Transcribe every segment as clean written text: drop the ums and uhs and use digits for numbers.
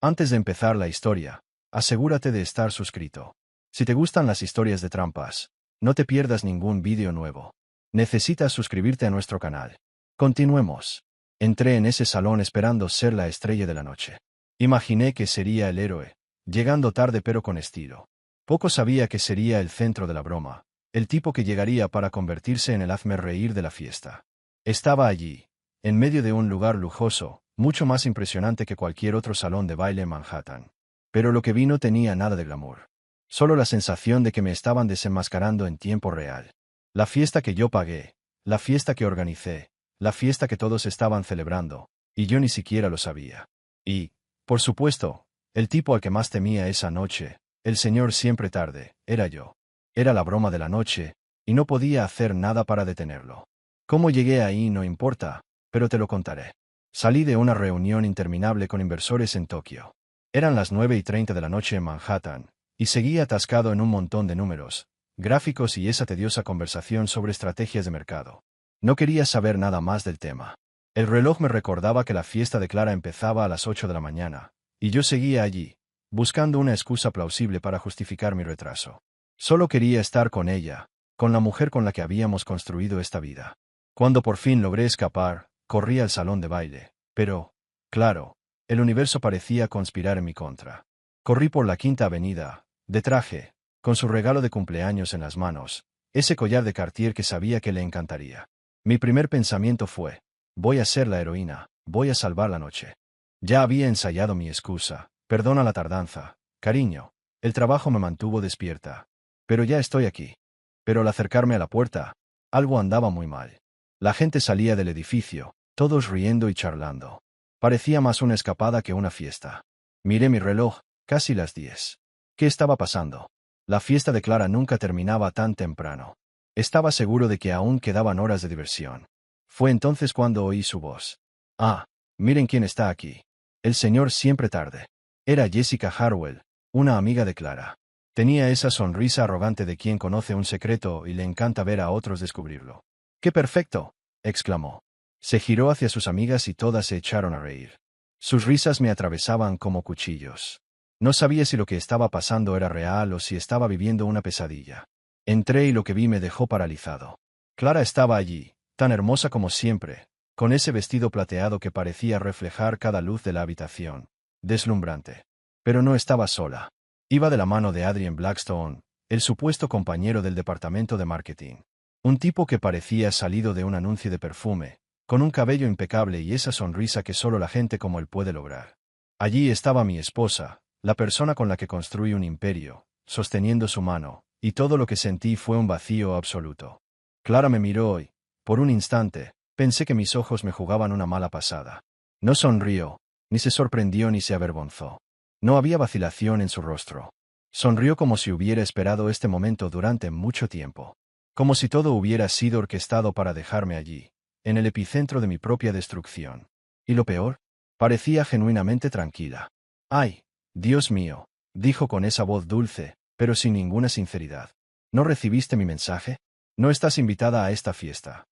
Antes de empezar la historia, asegúrate de estar suscrito. Si te gustan las historias de trampas, no te pierdas ningún vídeo nuevo. Necesitas suscribirte a nuestro canal. Continuemos. Entré en ese salón esperando ser la estrella de la noche. Imaginé que sería el héroe, llegando tarde pero con estilo. Poco sabía que sería el centro de la broma, el tipo que llegaría para convertirse en el hazmerreír de la fiesta. Estaba allí, en medio de un lugar lujoso, mucho más impresionante que cualquier otro salón de baile en Manhattan. Pero lo que vi no tenía nada de glamour. Solo la sensación de que me estaban desenmascarando en tiempo real. La fiesta que yo pagué, la fiesta que organicé, la fiesta que todos estaban celebrando, y yo ni siquiera lo sabía. Y, por supuesto, el tipo al que más temía esa noche, el señor siempre tarde, era yo. Era la broma de la noche, y no podía hacer nada para detenerlo. Cómo llegué ahí no importa, pero te lo contaré. Salí de una reunión interminable con inversores en Tokio. Eran las 9:30 de la noche en Manhattan, y seguía atascado en un montón de números, gráficos y esa tediosa conversación sobre estrategias de mercado. No quería saber nada más del tema. El reloj me recordaba que la fiesta de Clara empezaba a las 8 de la mañana, y yo seguía allí, buscando una excusa plausible para justificar mi retraso. Solo quería estar con ella, con la mujer con la que habíamos construido esta vida. Cuando por fin logré escapar, corrí al salón de baile, pero, claro, el universo parecía conspirar en mi contra. Corrí por la Quinta Avenida, de traje, con su regalo de cumpleaños en las manos, ese collar de Cartier que sabía que le encantaría. Mi primer pensamiento fue, voy a ser la heroína, voy a salvar la noche. Ya había ensayado mi excusa, perdona la tardanza, cariño, el trabajo me mantuvo despierta. Pero ya estoy aquí. Pero al acercarme a la puerta, algo andaba muy mal. La gente salía del edificio, todos riendo y charlando. Parecía más una escapada que una fiesta. Miré mi reloj, casi las 10. ¿Qué estaba pasando? La fiesta de Clara nunca terminaba tan temprano. Estaba seguro de que aún quedaban horas de diversión. Fue entonces cuando oí su voz. Ah, miren quién está aquí. El señor siempre tarde. Era Jessica Harwell, una amiga de Clara. Tenía esa sonrisa arrogante de quien conoce un secreto y le encanta ver a otros descubrirlo. ¡Qué perfecto!, exclamó. Se giró hacia sus amigas y todas se echaron a reír. Sus risas me atravesaban como cuchillos. No sabía si lo que estaba pasando era real o si estaba viviendo una pesadilla. Entré y lo que vi me dejó paralizado. Clara estaba allí, tan hermosa como siempre, con ese vestido plateado que parecía reflejar cada luz de la habitación. Deslumbrante. Pero no estaba sola. Iba de la mano de Adrien Blackstone, el supuesto compañero del departamento de marketing. Un tipo que parecía salido de un anuncio de perfume, con un cabello impecable y esa sonrisa que solo la gente como él puede lograr. Allí estaba mi esposa, la persona con la que construí un imperio, sosteniendo su mano, y todo lo que sentí fue un vacío absoluto. Clara me miró y, por un instante, pensé que mis ojos me jugaban una mala pasada. No sonrió, ni se sorprendió ni se avergonzó. No había vacilación en su rostro. Sonrió como si hubiera esperado este momento durante mucho tiempo. Como si todo hubiera sido orquestado para dejarme allí, en el epicentro de mi propia destrucción. Y lo peor, parecía genuinamente tranquila. ¡Ay, Dios mío!, dijo con esa voz dulce, pero sin ninguna sinceridad. ¿No recibiste mi mensaje? No estás invitada a esta fiesta.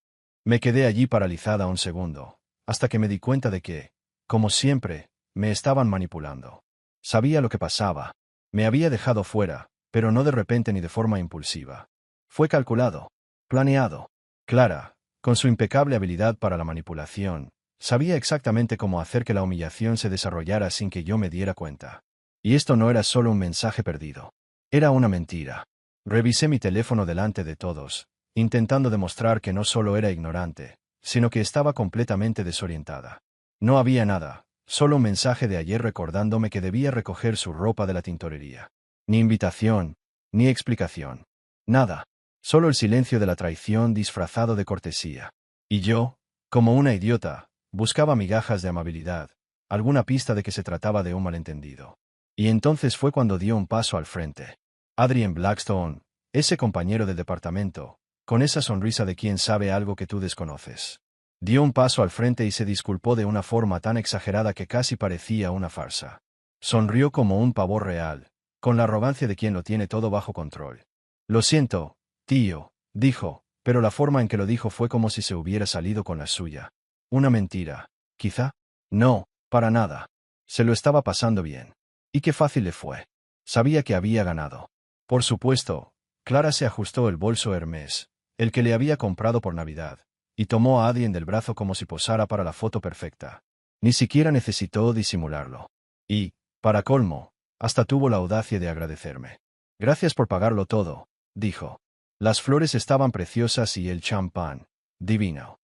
Me quedé allí paralizada un segundo, hasta que me di cuenta de que, como siempre, me estaban manipulando. Sabía lo que pasaba. Me había dejado fuera, pero no de repente ni de forma impulsiva. Fue calculado, planeado. Clara, con su impecable habilidad para la manipulación, sabía exactamente cómo hacer que la humillación se desarrollara sin que yo me diera cuenta. Y esto no era solo un mensaje perdido. Era una mentira. Revisé mi teléfono delante de todos, intentando demostrar que no solo era ignorante, sino que estaba completamente desorientada. No había nada, solo un mensaje de ayer recordándome que debía recoger su ropa de la tintorería. Ni invitación, ni explicación. Nada. Solo el silencio de la traición disfrazado de cortesía. Y yo, como una idiota, buscaba migajas de amabilidad, alguna pista de que se trataba de un malentendido. Y entonces fue cuando dio un paso al frente. Adrien Blackstone, ese compañero del departamento, con esa sonrisa de quien sabe algo que tú desconoces. Dio un paso al frente y se disculpó de una forma tan exagerada que casi parecía una farsa. Sonrió como un pavor real, con la arrogancia de quien lo tiene todo bajo control. Lo siento, tío, dijo, pero la forma en que lo dijo fue como si se hubiera salido con la suya. Una mentira, quizá. No, para nada. Se lo estaba pasando bien. Y qué fácil le fue. Sabía que había ganado. Por supuesto, Clara se ajustó el bolso Hermès, el que le había comprado por Navidad, y tomó a Adrien del brazo como si posara para la foto perfecta. Ni siquiera necesitó disimularlo. Y, para colmo, hasta tuvo la audacia de agradecerme. Gracias por pagarlo todo, dijo. Las flores estaban preciosas y el champán, divino.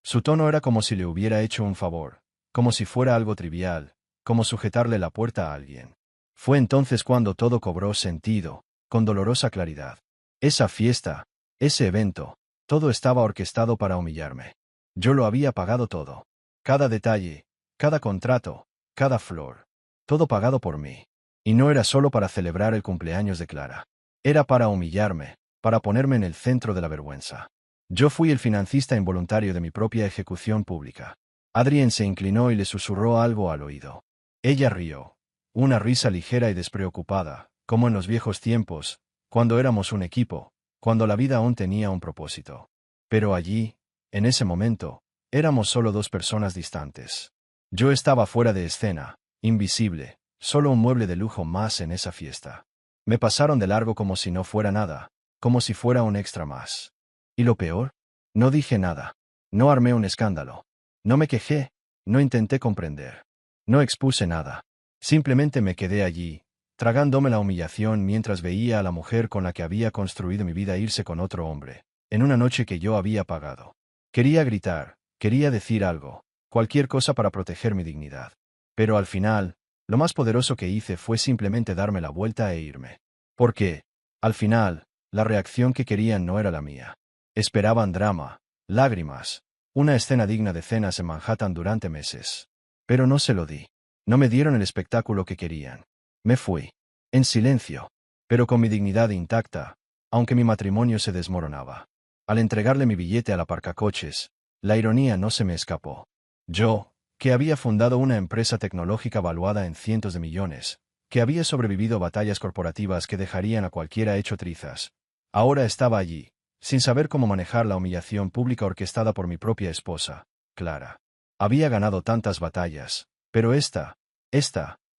Su tono era como si le hubiera hecho un favor, como si fuera algo trivial, como sujetarle la puerta a alguien. Fue entonces cuando todo cobró sentido, con dolorosa claridad. Esa fiesta, ese evento, todo estaba orquestado para humillarme. Yo lo había pagado todo. Cada detalle, cada contrato, cada flor. Todo pagado por mí. Y no era solo para celebrar el cumpleaños de Clara. Era para humillarme, para ponerme en el centro de la vergüenza. Yo fui el financista involuntario de mi propia ejecución pública. Adrien se inclinó y le susurró algo al oído. Ella rió. Una risa ligera y despreocupada, como en los viejos tiempos, cuando éramos un equipo, cuando la vida aún tenía un propósito. Pero allí, en ese momento, éramos solo dos personas distantes. Yo estaba fuera de escena, invisible, solo un mueble de lujo más en esa fiesta. Me pasaron de largo como si no fuera nada, como si fuera un extra más. ¿Y lo peor? No dije nada. No armé un escándalo. No me quejé, no intenté comprender. No expuse nada. Simplemente me quedé allí, tragándome la humillación mientras veía a la mujer con la que había construido mi vida irse con otro hombre, en una noche que yo había pagado. Quería gritar, quería decir algo, cualquier cosa para proteger mi dignidad. Pero al final, lo más poderoso que hice fue simplemente darme la vuelta e irme. Porque, al final, la reacción que querían no era la mía. Esperaban drama, lágrimas, una escena digna de cenas en Manhattan durante meses. Pero no se lo di. No me dieron el espectáculo que querían. Me fui. En silencio. Pero con mi dignidad intacta, aunque mi matrimonio se desmoronaba. Al entregarle mi billete al aparcacoches, la ironía no se me escapó. Yo, que había fundado una empresa tecnológica valuada en cientos de millones, que había sobrevivido batallas corporativas que dejarían a cualquiera hecho trizas, ahora estaba allí, sin saber cómo manejar la humillación pública orquestada por mi propia esposa, Clara. Había ganado tantas batallas, pero esta,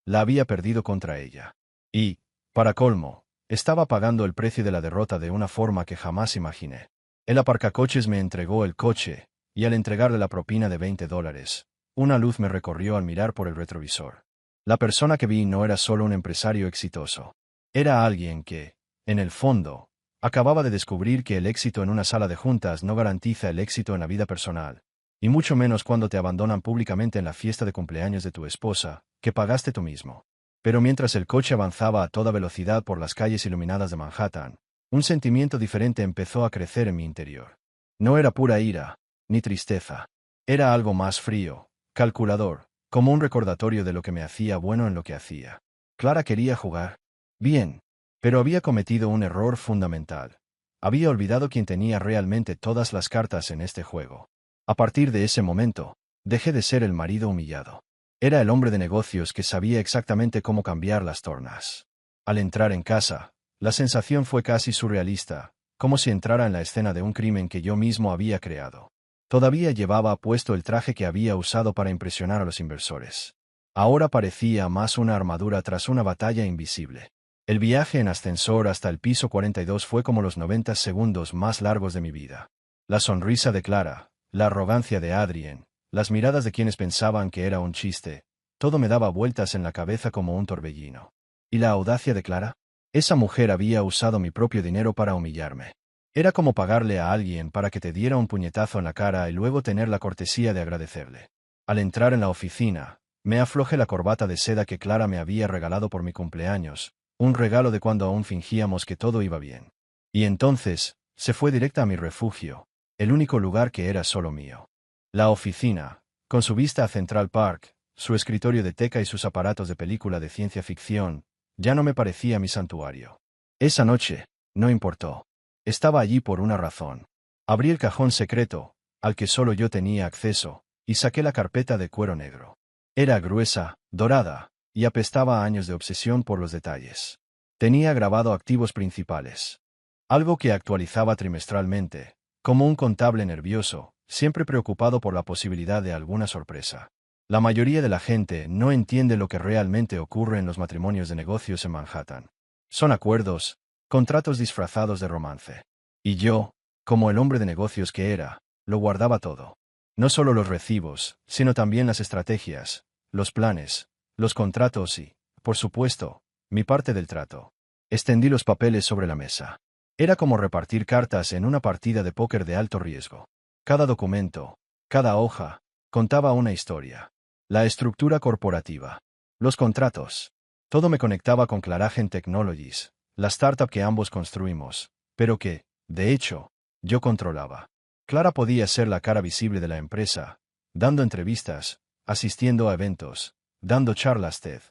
la había perdido contra ella. Y, para colmo, estaba pagando el precio de la derrota de una forma que jamás imaginé. El aparcacoches me entregó el coche, y al entregarle la propina de $20, una luz me recorrió al mirar por el retrovisor. La persona que vi no era solo un empresario exitoso. Era alguien que, en el fondo, acababa de descubrir que el éxito en una sala de juntas no garantiza el éxito en la vida personal, y mucho menos cuando te abandonan públicamente en la fiesta de cumpleaños de tu esposa, que pagaste tú mismo. Pero mientras el coche avanzaba a toda velocidad por las calles iluminadas de Manhattan, un sentimiento diferente empezó a crecer en mi interior. No era pura ira, ni tristeza. Era algo más frío, calculador, como un recordatorio de lo que me hacía bueno en lo que hacía. Clara quería jugar. Bien. Pero había cometido un error fundamental. Había olvidado quién tenía realmente todas las cartas en este juego. A partir de ese momento, dejé de ser el marido humillado. Era el hombre de negocios que sabía exactamente cómo cambiar las tornas. Al entrar en casa, la sensación fue casi surrealista, como si entrara en la escena de un crimen que yo mismo había creado. Todavía llevaba puesto el traje que había usado para impresionar a los inversores. Ahora parecía más una armadura tras una batalla invisible. El viaje en ascensor hasta el piso 42 fue como los 90 segundos más largos de mi vida. La sonrisa de Clara, la arrogancia de Adrien, las miradas de quienes pensaban que era un chiste, todo me daba vueltas en la cabeza como un torbellino. ¿Y la audacia de Clara? Esa mujer había usado mi propio dinero para humillarme. Era como pagarle a alguien para que te diera un puñetazo en la cara y luego tener la cortesía de agradecerle. Al entrar en la oficina, me aflojé la corbata de seda que Clara me había regalado por mi cumpleaños, un regalo de cuando aún fingíamos que todo iba bien. Y entonces, se fue directa a mi refugio, el único lugar que era solo mío. La oficina, con su vista a Central Park, su escritorio de teca y sus aparatos de película de ciencia ficción, ya no me parecía mi santuario. Esa noche, no importó. Estaba allí por una razón. Abrí el cajón secreto, al que solo yo tenía acceso, y saqué la carpeta de cuero negro. Era gruesa, dorada, y apestaba a años de obsesión por los detalles. Tenía grabado activos principales. Algo que actualizaba trimestralmente, como un contable nervioso, siempre preocupado por la posibilidad de alguna sorpresa. La mayoría de la gente no entiende lo que realmente ocurre en los matrimonios de negocios en Manhattan. Son acuerdos, contratos disfrazados de romance. Y yo, como el hombre de negocios que era, lo guardaba todo. No solo los recibos, sino también las estrategias, los planes, los contratos y, por supuesto, mi parte del trato. Extendí los papeles sobre la mesa. Era como repartir cartas en una partida de póker de alto riesgo. Cada documento, cada hoja, contaba una historia. La estructura corporativa. Los contratos. Todo me conectaba con Claragen Technologies, la startup que ambos construimos, pero que, de hecho, yo controlaba. Clara podía ser la cara visible de la empresa, dando entrevistas, asistiendo a eventos, dando charlas TED.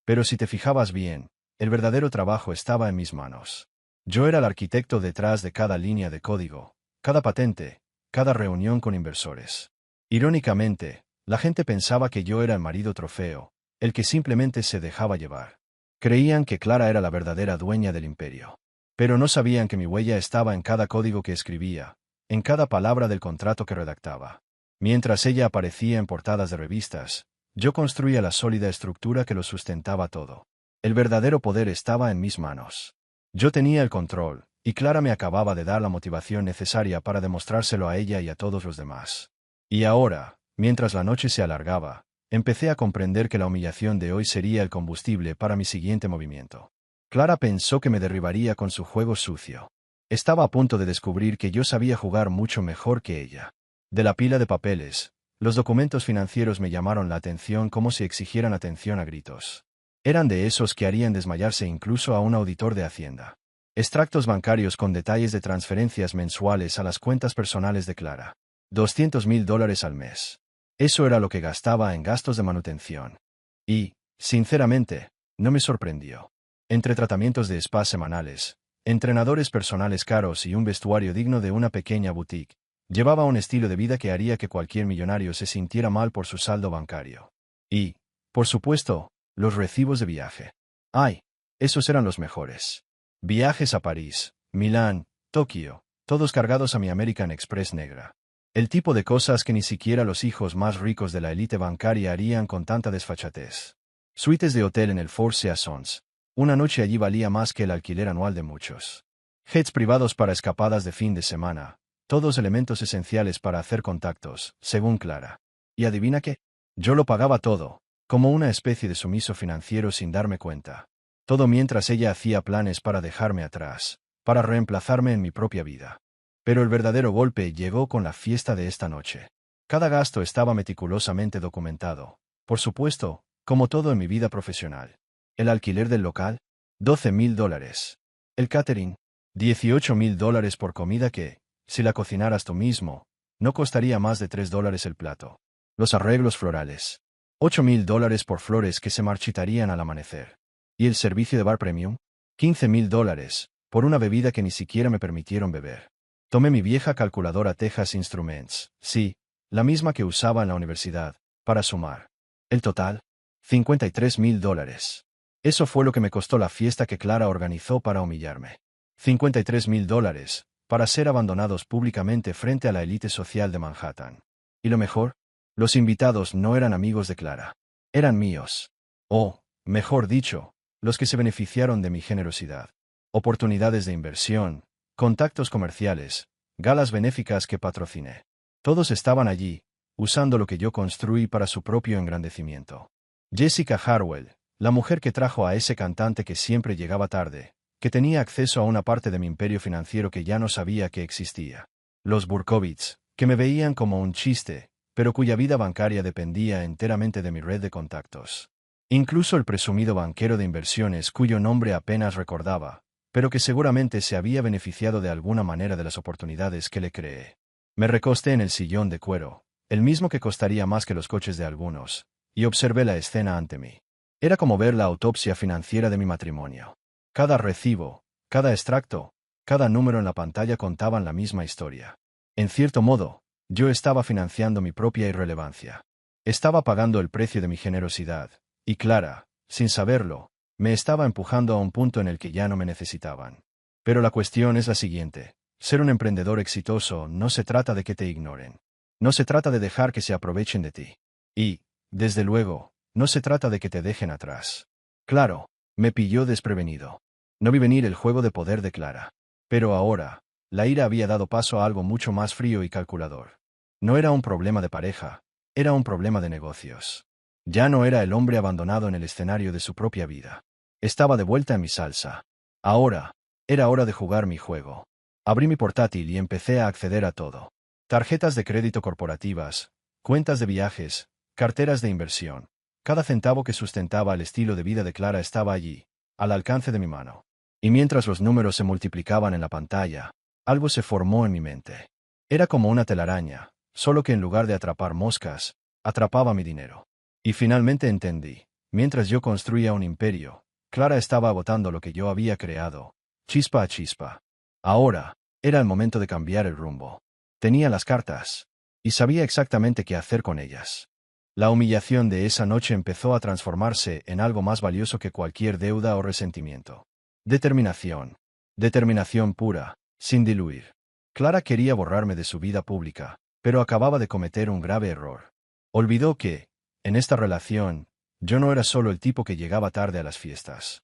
Pero si te fijabas bien, el verdadero trabajo estaba en mis manos. Yo era el arquitecto detrás de cada línea de código, cada patente, cada reunión con inversores. Irónicamente, la gente pensaba que yo era el marido trofeo, el que simplemente se dejaba llevar. Creían que Clara era la verdadera dueña del imperio. Pero no sabían que mi huella estaba en cada código que escribía, en cada palabra del contrato que redactaba. Mientras ella aparecía en portadas de revistas, yo construía la sólida estructura que lo sustentaba todo. El verdadero poder estaba en mis manos. Yo tenía el control, y Clara me acababa de dar la motivación necesaria para demostrárselo a ella y a todos los demás. Y ahora, mientras la noche se alargaba, empecé a comprender que la humillación de hoy sería el combustible para mi siguiente movimiento. Clara pensó que me derribaría con su juego sucio. Estaba a punto de descubrir que yo sabía jugar mucho mejor que ella. De la pila de papeles, los documentos financieros me llamaron la atención como si exigieran atención a gritos. Eran de esos que harían desmayarse incluso a un auditor de Hacienda. Extractos bancarios con detalles de transferencias mensuales a las cuentas personales de Clara. $200,000 al mes. Eso era lo que gastaba en gastos de manutención. Y, sinceramente, no me sorprendió. Entre tratamientos de spa semanales, entrenadores personales caros y un vestuario digno de una pequeña boutique, llevaba un estilo de vida que haría que cualquier millonario se sintiera mal por su saldo bancario. Y, por supuesto, los recibos de viaje. ¡Ay! Esos eran los mejores. Viajes a París, Milán, Tokio, todos cargados a mi American Express negra. El tipo de cosas que ni siquiera los hijos más ricos de la élite bancaria harían con tanta desfachatez. Suites de hotel en el Four Seasons. Una noche allí valía más que el alquiler anual de muchos. Jets privados para escapadas de fin de semana. Todos elementos esenciales para hacer contactos, según Clara. ¿Y adivina qué? Yo lo pagaba todo, como una especie de sumiso financiero sin darme cuenta. Todo mientras ella hacía planes para dejarme atrás, para reemplazarme en mi propia vida. Pero el verdadero golpe llegó con la fiesta de esta noche. Cada gasto estaba meticulosamente documentado. Por supuesto, como todo en mi vida profesional. El alquiler del local, $12,000. El catering, $18,000 por comida que, si la cocinaras tú mismo, no costaría más de $3 el plato. Los arreglos florales, $8,000 por flores que se marchitarían al amanecer. ¿Y el servicio de bar premium? $15,000, por una bebida que ni siquiera me permitieron beber. Tomé mi vieja calculadora Texas Instruments, sí, la misma que usaba en la universidad, para sumar. El total, $53,000. Eso fue lo que me costó la fiesta que Clara organizó para humillarme. $53,000, para ser abandonados públicamente frente a la élite social de Manhattan. Y lo mejor, los invitados no eran amigos de Clara. Eran míos. O, mejor dicho, los que se beneficiaron de mi generosidad. Oportunidades de inversión, contactos comerciales, galas benéficas que patrociné. Todos estaban allí, usando lo que yo construí para su propio engrandecimiento. Jessica Harwell, la mujer que trajo a ese cantante que siempre llegaba tarde, que tenía acceso a una parte de mi imperio financiero que ya no sabía que existía. Los Burkovitz, que me veían como un chiste, pero cuya vida bancaria dependía enteramente de mi red de contactos. Incluso el presumido banquero de inversiones cuyo nombre apenas recordaba, pero que seguramente se había beneficiado de alguna manera de las oportunidades que le creé. Me recosté en el sillón de cuero, el mismo que costaría más que los coches de algunos, y observé la escena ante mí. Era como ver la autopsia financiera de mi matrimonio. Cada recibo, cada extracto, cada número en la pantalla contaban la misma historia. En cierto modo, yo estaba financiando mi propia irrelevancia. Estaba pagando el precio de mi generosidad, y Clara, sin saberlo, me estaba empujando a un punto en el que ya no me necesitaban. Pero la cuestión es la siguiente. Ser un emprendedor exitoso no se trata de que te ignoren. No se trata de dejar que se aprovechen de ti. Y, desde luego, no se trata de que te dejen atrás. Claro, me pilló desprevenido. No vi venir el juego de poder de Clara. Pero ahora, la ira había dado paso a algo mucho más frío y calculador. No era un problema de pareja, era un problema de negocios. Ya no era el hombre abandonado en el escenario de su propia vida. Estaba de vuelta en mi salsa. Ahora, era hora de jugar mi juego. Abrí mi portátil y empecé a acceder a todo. Tarjetas de crédito corporativas, cuentas de viajes, carteras de inversión. Cada centavo que sustentaba el estilo de vida de Clara estaba allí, al alcance de mi mano. Y mientras los números se multiplicaban en la pantalla, algo se formó en mi mente. Era como una telaraña, solo que en lugar de atrapar moscas, atrapaba mi dinero. Y finalmente entendí, mientras yo construía un imperio, Clara estaba agotando lo que yo había creado, chispa a chispa. Ahora, era el momento de cambiar el rumbo. Tenía las cartas, y sabía exactamente qué hacer con ellas. La humillación de esa noche empezó a transformarse en algo más valioso que cualquier deuda o resentimiento. Determinación. Determinación pura, sin diluir. Clara quería borrarme de su vida pública, pero acababa de cometer un grave error. Olvidó que, en esta relación, yo no era solo el tipo que llegaba tarde a las fiestas.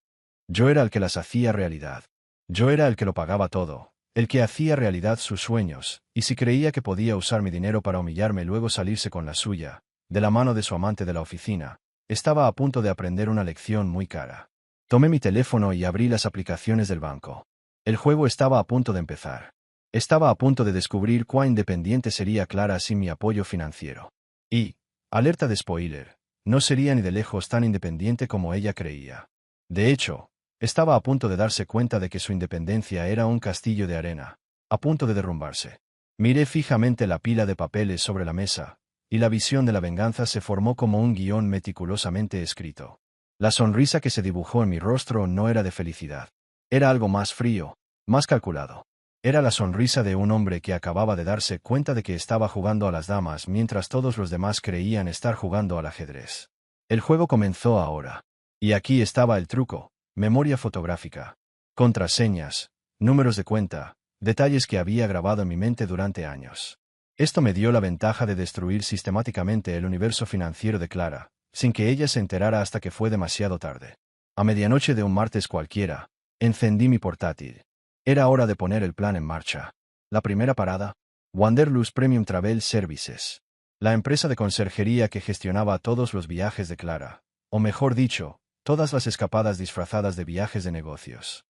Yo era el que las hacía realidad. Yo era el que lo pagaba todo, el que hacía realidad sus sueños, y si creía que podía usar mi dinero para humillarme y luego salirse con la suya, de la mano de su amante de la oficina, estaba a punto de aprender una lección muy cara. Tomé mi teléfono y abrí las aplicaciones del banco. El juego estaba a punto de empezar. Estaba a punto de descubrir cuán independiente sería Clara sin mi apoyo financiero. Y, alerta de spoiler, no sería ni de lejos tan independiente como ella creía. De hecho, estaba a punto de darse cuenta de que su independencia era un castillo de arena, a punto de derrumbarse. Miré fijamente la pila de papeles sobre la mesa, y la visión de la venganza se formó como un guión meticulosamente escrito. La sonrisa que se dibujó en mi rostro no era de felicidad. Era algo más frío, más calculado. Era la sonrisa de un hombre que acababa de darse cuenta de que estaba jugando a las damas mientras todos los demás creían estar jugando al ajedrez. El juego comenzó ahora. Y aquí estaba el truco: memoria fotográfica. Contraseñas, números de cuenta, detalles que había grabado en mi mente durante años. Esto me dio la ventaja de destruir sistemáticamente el universo financiero de Clara, sin que ella se enterara hasta que fue demasiado tarde. A medianoche de un martes cualquiera, encendí mi portátil. Era hora de poner el plan en marcha. La primera parada: Wanderlust Premium Travel Services. La empresa de conserjería que gestionaba todos los viajes de Clara, o mejor dicho, todas las escapadas disfrazadas de viajes de negocios.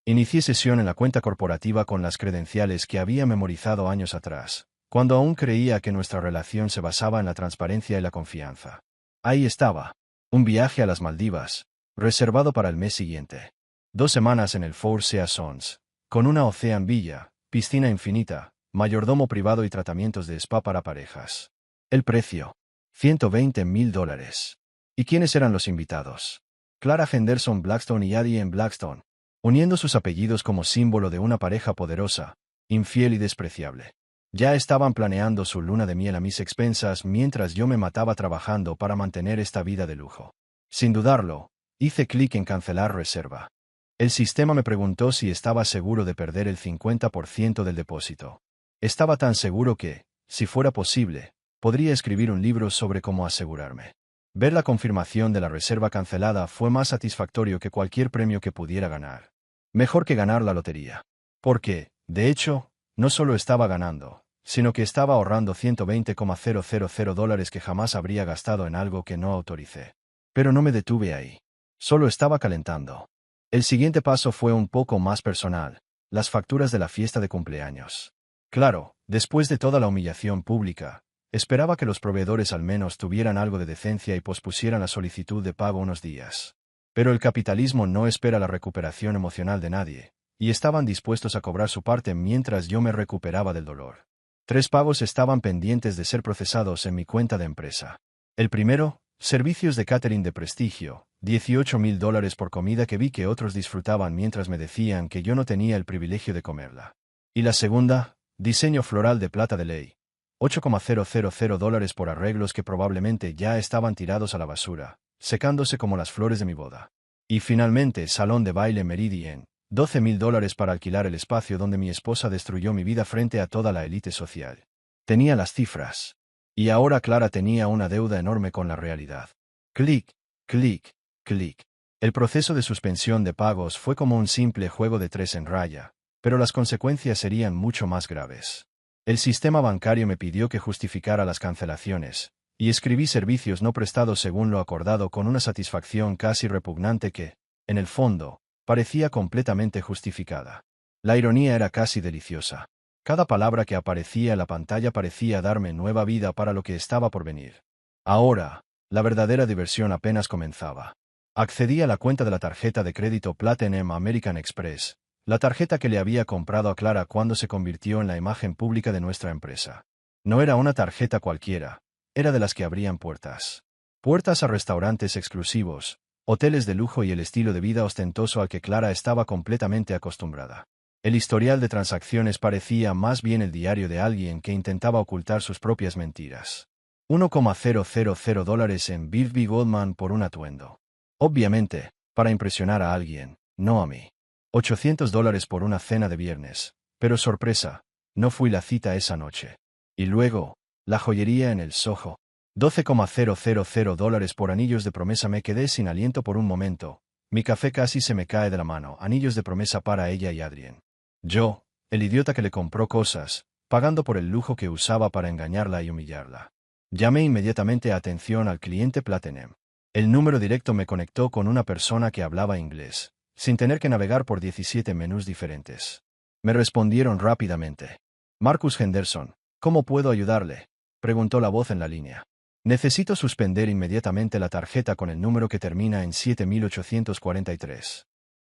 Inicié sesión en la cuenta corporativa con las credenciales que había memorizado años atrás, cuando aún creía que nuestra relación se basaba en la transparencia y la confianza. Ahí estaba. Un viaje a las Maldivas, reservado para el mes siguiente. 2 semanas en el Four Seasons, con una Ocean Villa, piscina infinita, mayordomo privado y tratamientos de spa para parejas. El precio: $120,000. ¿Y quiénes eran los invitados? Clara Henderson Blackstone y Addie M. Blackstone, uniendo sus apellidos como símbolo de una pareja poderosa, infiel y despreciable. Ya estaban planeando su luna de miel a mis expensas mientras yo me mataba trabajando para mantener esta vida de lujo. Sin dudarlo, hice clic en cancelar reserva. El sistema me preguntó si estaba seguro de perder el 50% del depósito. Estaba tan seguro que, si fuera posible, podría escribir un libro sobre cómo asegurarme. Ver la confirmación de la reserva cancelada fue más satisfactorio que cualquier premio que pudiera ganar. Mejor que ganar la lotería. Porque, de hecho, no solo estaba ganando, sino que estaba ahorrando $120,000 que jamás habría gastado en algo que no autoricé. Pero no me detuve ahí. Solo estaba calentando. El siguiente paso fue un poco más personal: las facturas de la fiesta de cumpleaños. Claro, después de toda la humillación pública, esperaba que los proveedores al menos tuvieran algo de decencia y pospusieran la solicitud de pago unos días. Pero el capitalismo no espera la recuperación emocional de nadie, y estaban dispuestos a cobrar su parte mientras yo me recuperaba del dolor. 3 pagos estaban pendientes de ser procesados en mi cuenta de empresa. El primero: servicios de catering de prestigio, $18,000 por comida que vi que otros disfrutaban mientras me decían que yo no tenía el privilegio de comerla. Y la segunda: diseño floral de plata de ley, $8,000 por arreglos que probablemente ya estaban tirados a la basura, secándose como las flores de mi boda. Y finalmente, salón de baile Meridian, $12,000 para alquilar el espacio donde mi esposa destruyó mi vida frente a toda la élite social. Tenía las cifras. Y ahora Clara tenía una deuda enorme con la realidad. Clic, clic, clic. El proceso de suspensión de pagos fue como un simple juego de 3 en raya, pero las consecuencias serían mucho más graves. El sistema bancario me pidió que justificara las cancelaciones, y escribí servicios no prestados según lo acordado con una satisfacción casi repugnante que, en el fondo, parecía completamente justificada. La ironía era casi deliciosa. Cada palabra que aparecía en la pantalla parecía darme nueva vida para lo que estaba por venir. Ahora, la verdadera diversión apenas comenzaba. Accedí a la cuenta de la tarjeta de crédito Platinum American Express, la tarjeta que le había comprado a Clara cuando se convirtió en la imagen pública de nuestra empresa. No era una tarjeta cualquiera, era de las que abrían puertas. Puertas a restaurantes exclusivos, hoteles de lujo y el estilo de vida ostentoso al que Clara estaba completamente acostumbrada. El historial de transacciones parecía más bien el diario de alguien que intentaba ocultar sus propias mentiras. $1,000 en Bill Goldman por un atuendo. Obviamente, para impresionar a alguien, no a mí. $800 por una cena de viernes, pero sorpresa, no fui la cita esa noche. Y luego, la joyería en el Soho. $12,000 por anillos de promesa. Me quedé sin aliento por un momento. Mi café casi se me cae de la mano. Anillos de promesa para ella y Adrien. Yo, el idiota que le compró cosas, pagando por el lujo que usaba para engañarla y humillarla. Llamé inmediatamente a atención al cliente Platinum. El número directo me conectó con una persona que hablaba inglés, sin tener que navegar por 17 menús diferentes. Me respondieron rápidamente. Marcus Henderson, ¿cómo puedo ayudarle?, preguntó la voz en la línea. Necesito suspender inmediatamente la tarjeta con el número que termina en 7843.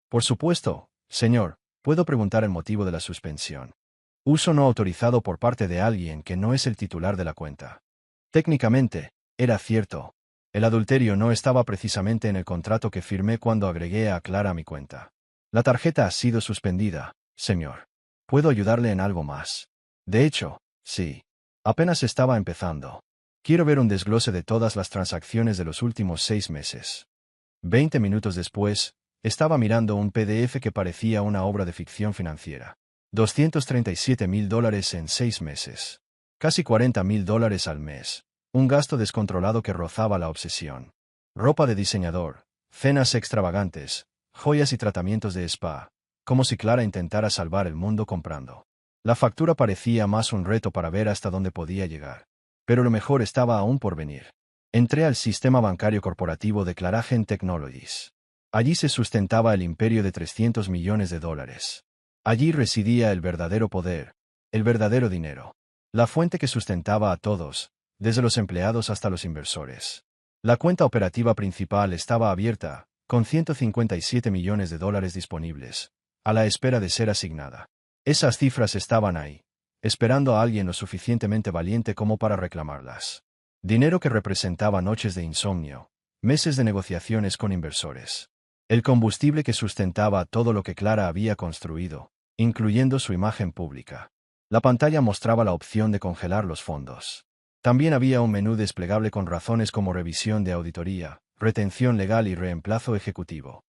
Por supuesto, señor, puedo preguntar el motivo de la suspensión. Uso no autorizado por parte de alguien que no es el titular de la cuenta. Técnicamente, era cierto. El adulterio no estaba precisamente en el contrato que firmé cuando agregué a Clara a mi cuenta. La tarjeta ha sido suspendida, señor. ¿Puedo ayudarle en algo más? De hecho, sí. Apenas estaba empezando. Quiero ver un desglose de todas las transacciones de los últimos 6 meses. 20 minutos después, estaba mirando un PDF que parecía una obra de ficción financiera. $237,000 en 6 meses. Casi $40,000 al mes. Un gasto descontrolado que rozaba la obsesión. Ropa de diseñador, cenas extravagantes, joyas y tratamientos de spa, como si Clara intentara salvar el mundo comprando. La factura parecía más un reto para ver hasta dónde podía llegar. Pero lo mejor estaba aún por venir. Entré al sistema bancario corporativo de Claragen Technologies. Allí se sustentaba el imperio de $300 millones. Allí residía el verdadero poder, el verdadero dinero. La fuente que sustentaba a todos, desde los empleados hasta los inversores. La cuenta operativa principal estaba abierta, con $157 millones disponibles, a la espera de ser asignada. Esas cifras estaban ahí, esperando a alguien lo suficientemente valiente como para reclamarlas. Dinero que representaba noches de insomnio, meses de negociaciones con inversores. El combustible que sustentaba todo lo que Clara había construido, incluyendo su imagen pública. La pantalla mostraba la opción de congelar los fondos. También había un menú desplegable con razones como revisión de auditoría, retención legal y reemplazo ejecutivo.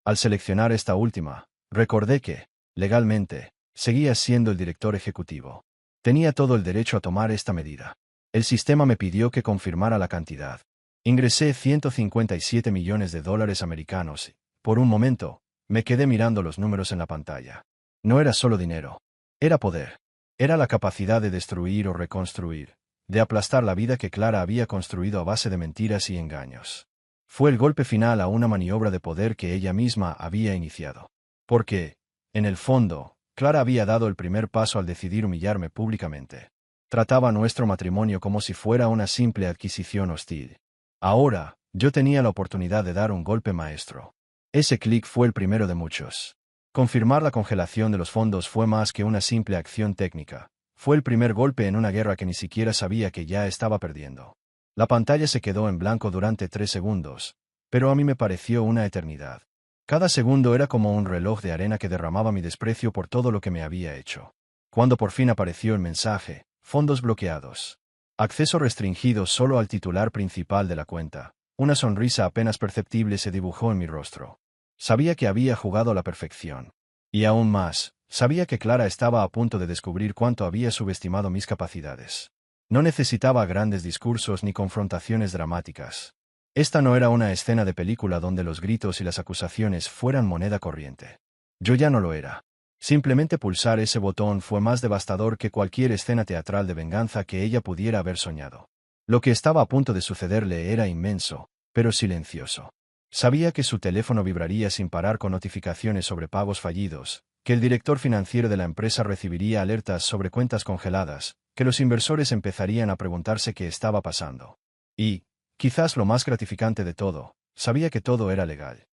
Al seleccionar esta última, recordé que, legalmente, seguía siendo el director ejecutivo. Tenía todo el derecho a tomar esta medida. El sistema me pidió que confirmara la cantidad. Ingresé $157 millones y, por un momento, me quedé mirando los números en la pantalla. No era solo dinero. Era poder. Era la capacidad de destruir o reconstruir, de aplastar la vida que Clara había construido a base de mentiras y engaños. Fue el golpe final a una maniobra de poder que ella misma había iniciado. Porque, en el fondo, Clara había dado el primer paso al decidir humillarme públicamente. Trataba nuestro matrimonio como si fuera una simple adquisición hostil. Ahora, yo tenía la oportunidad de dar un golpe maestro. Ese clic fue el primero de muchos. Confirmar la congelación de los fondos fue más que una simple acción técnica. Fue el primer golpe en una guerra que ni siquiera sabía que ya estaba perdiendo. La pantalla se quedó en blanco durante 3 segundos, pero a mí me pareció una eternidad. Cada segundo era como un reloj de arena que derramaba mi desprecio por todo lo que me había hecho. Cuando por fin apareció el mensaje, fondos bloqueados. Acceso restringido solo al titular principal de la cuenta. Una sonrisa apenas perceptible se dibujó en mi rostro. Sabía que había jugado a la perfección. Y aún más, sabía que Clara estaba a punto de descubrir cuánto había subestimado mis capacidades. No necesitaba grandes discursos ni confrontaciones dramáticas. Esta no era una escena de película donde los gritos y las acusaciones fueran moneda corriente. Yo ya no lo era. Simplemente pulsar ese botón fue más devastador que cualquier escena teatral de venganza que ella pudiera haber soñado. Lo que estaba a punto de sucederle era inmenso, pero silencioso. Sabía que su teléfono vibraría sin parar con notificaciones sobre pagos fallidos, que el director financiero de la empresa recibiría alertas sobre cuentas congeladas, que los inversores empezarían a preguntarse qué estaba pasando. Y, quizás lo más gratificante de todo, sabía que todo era legal.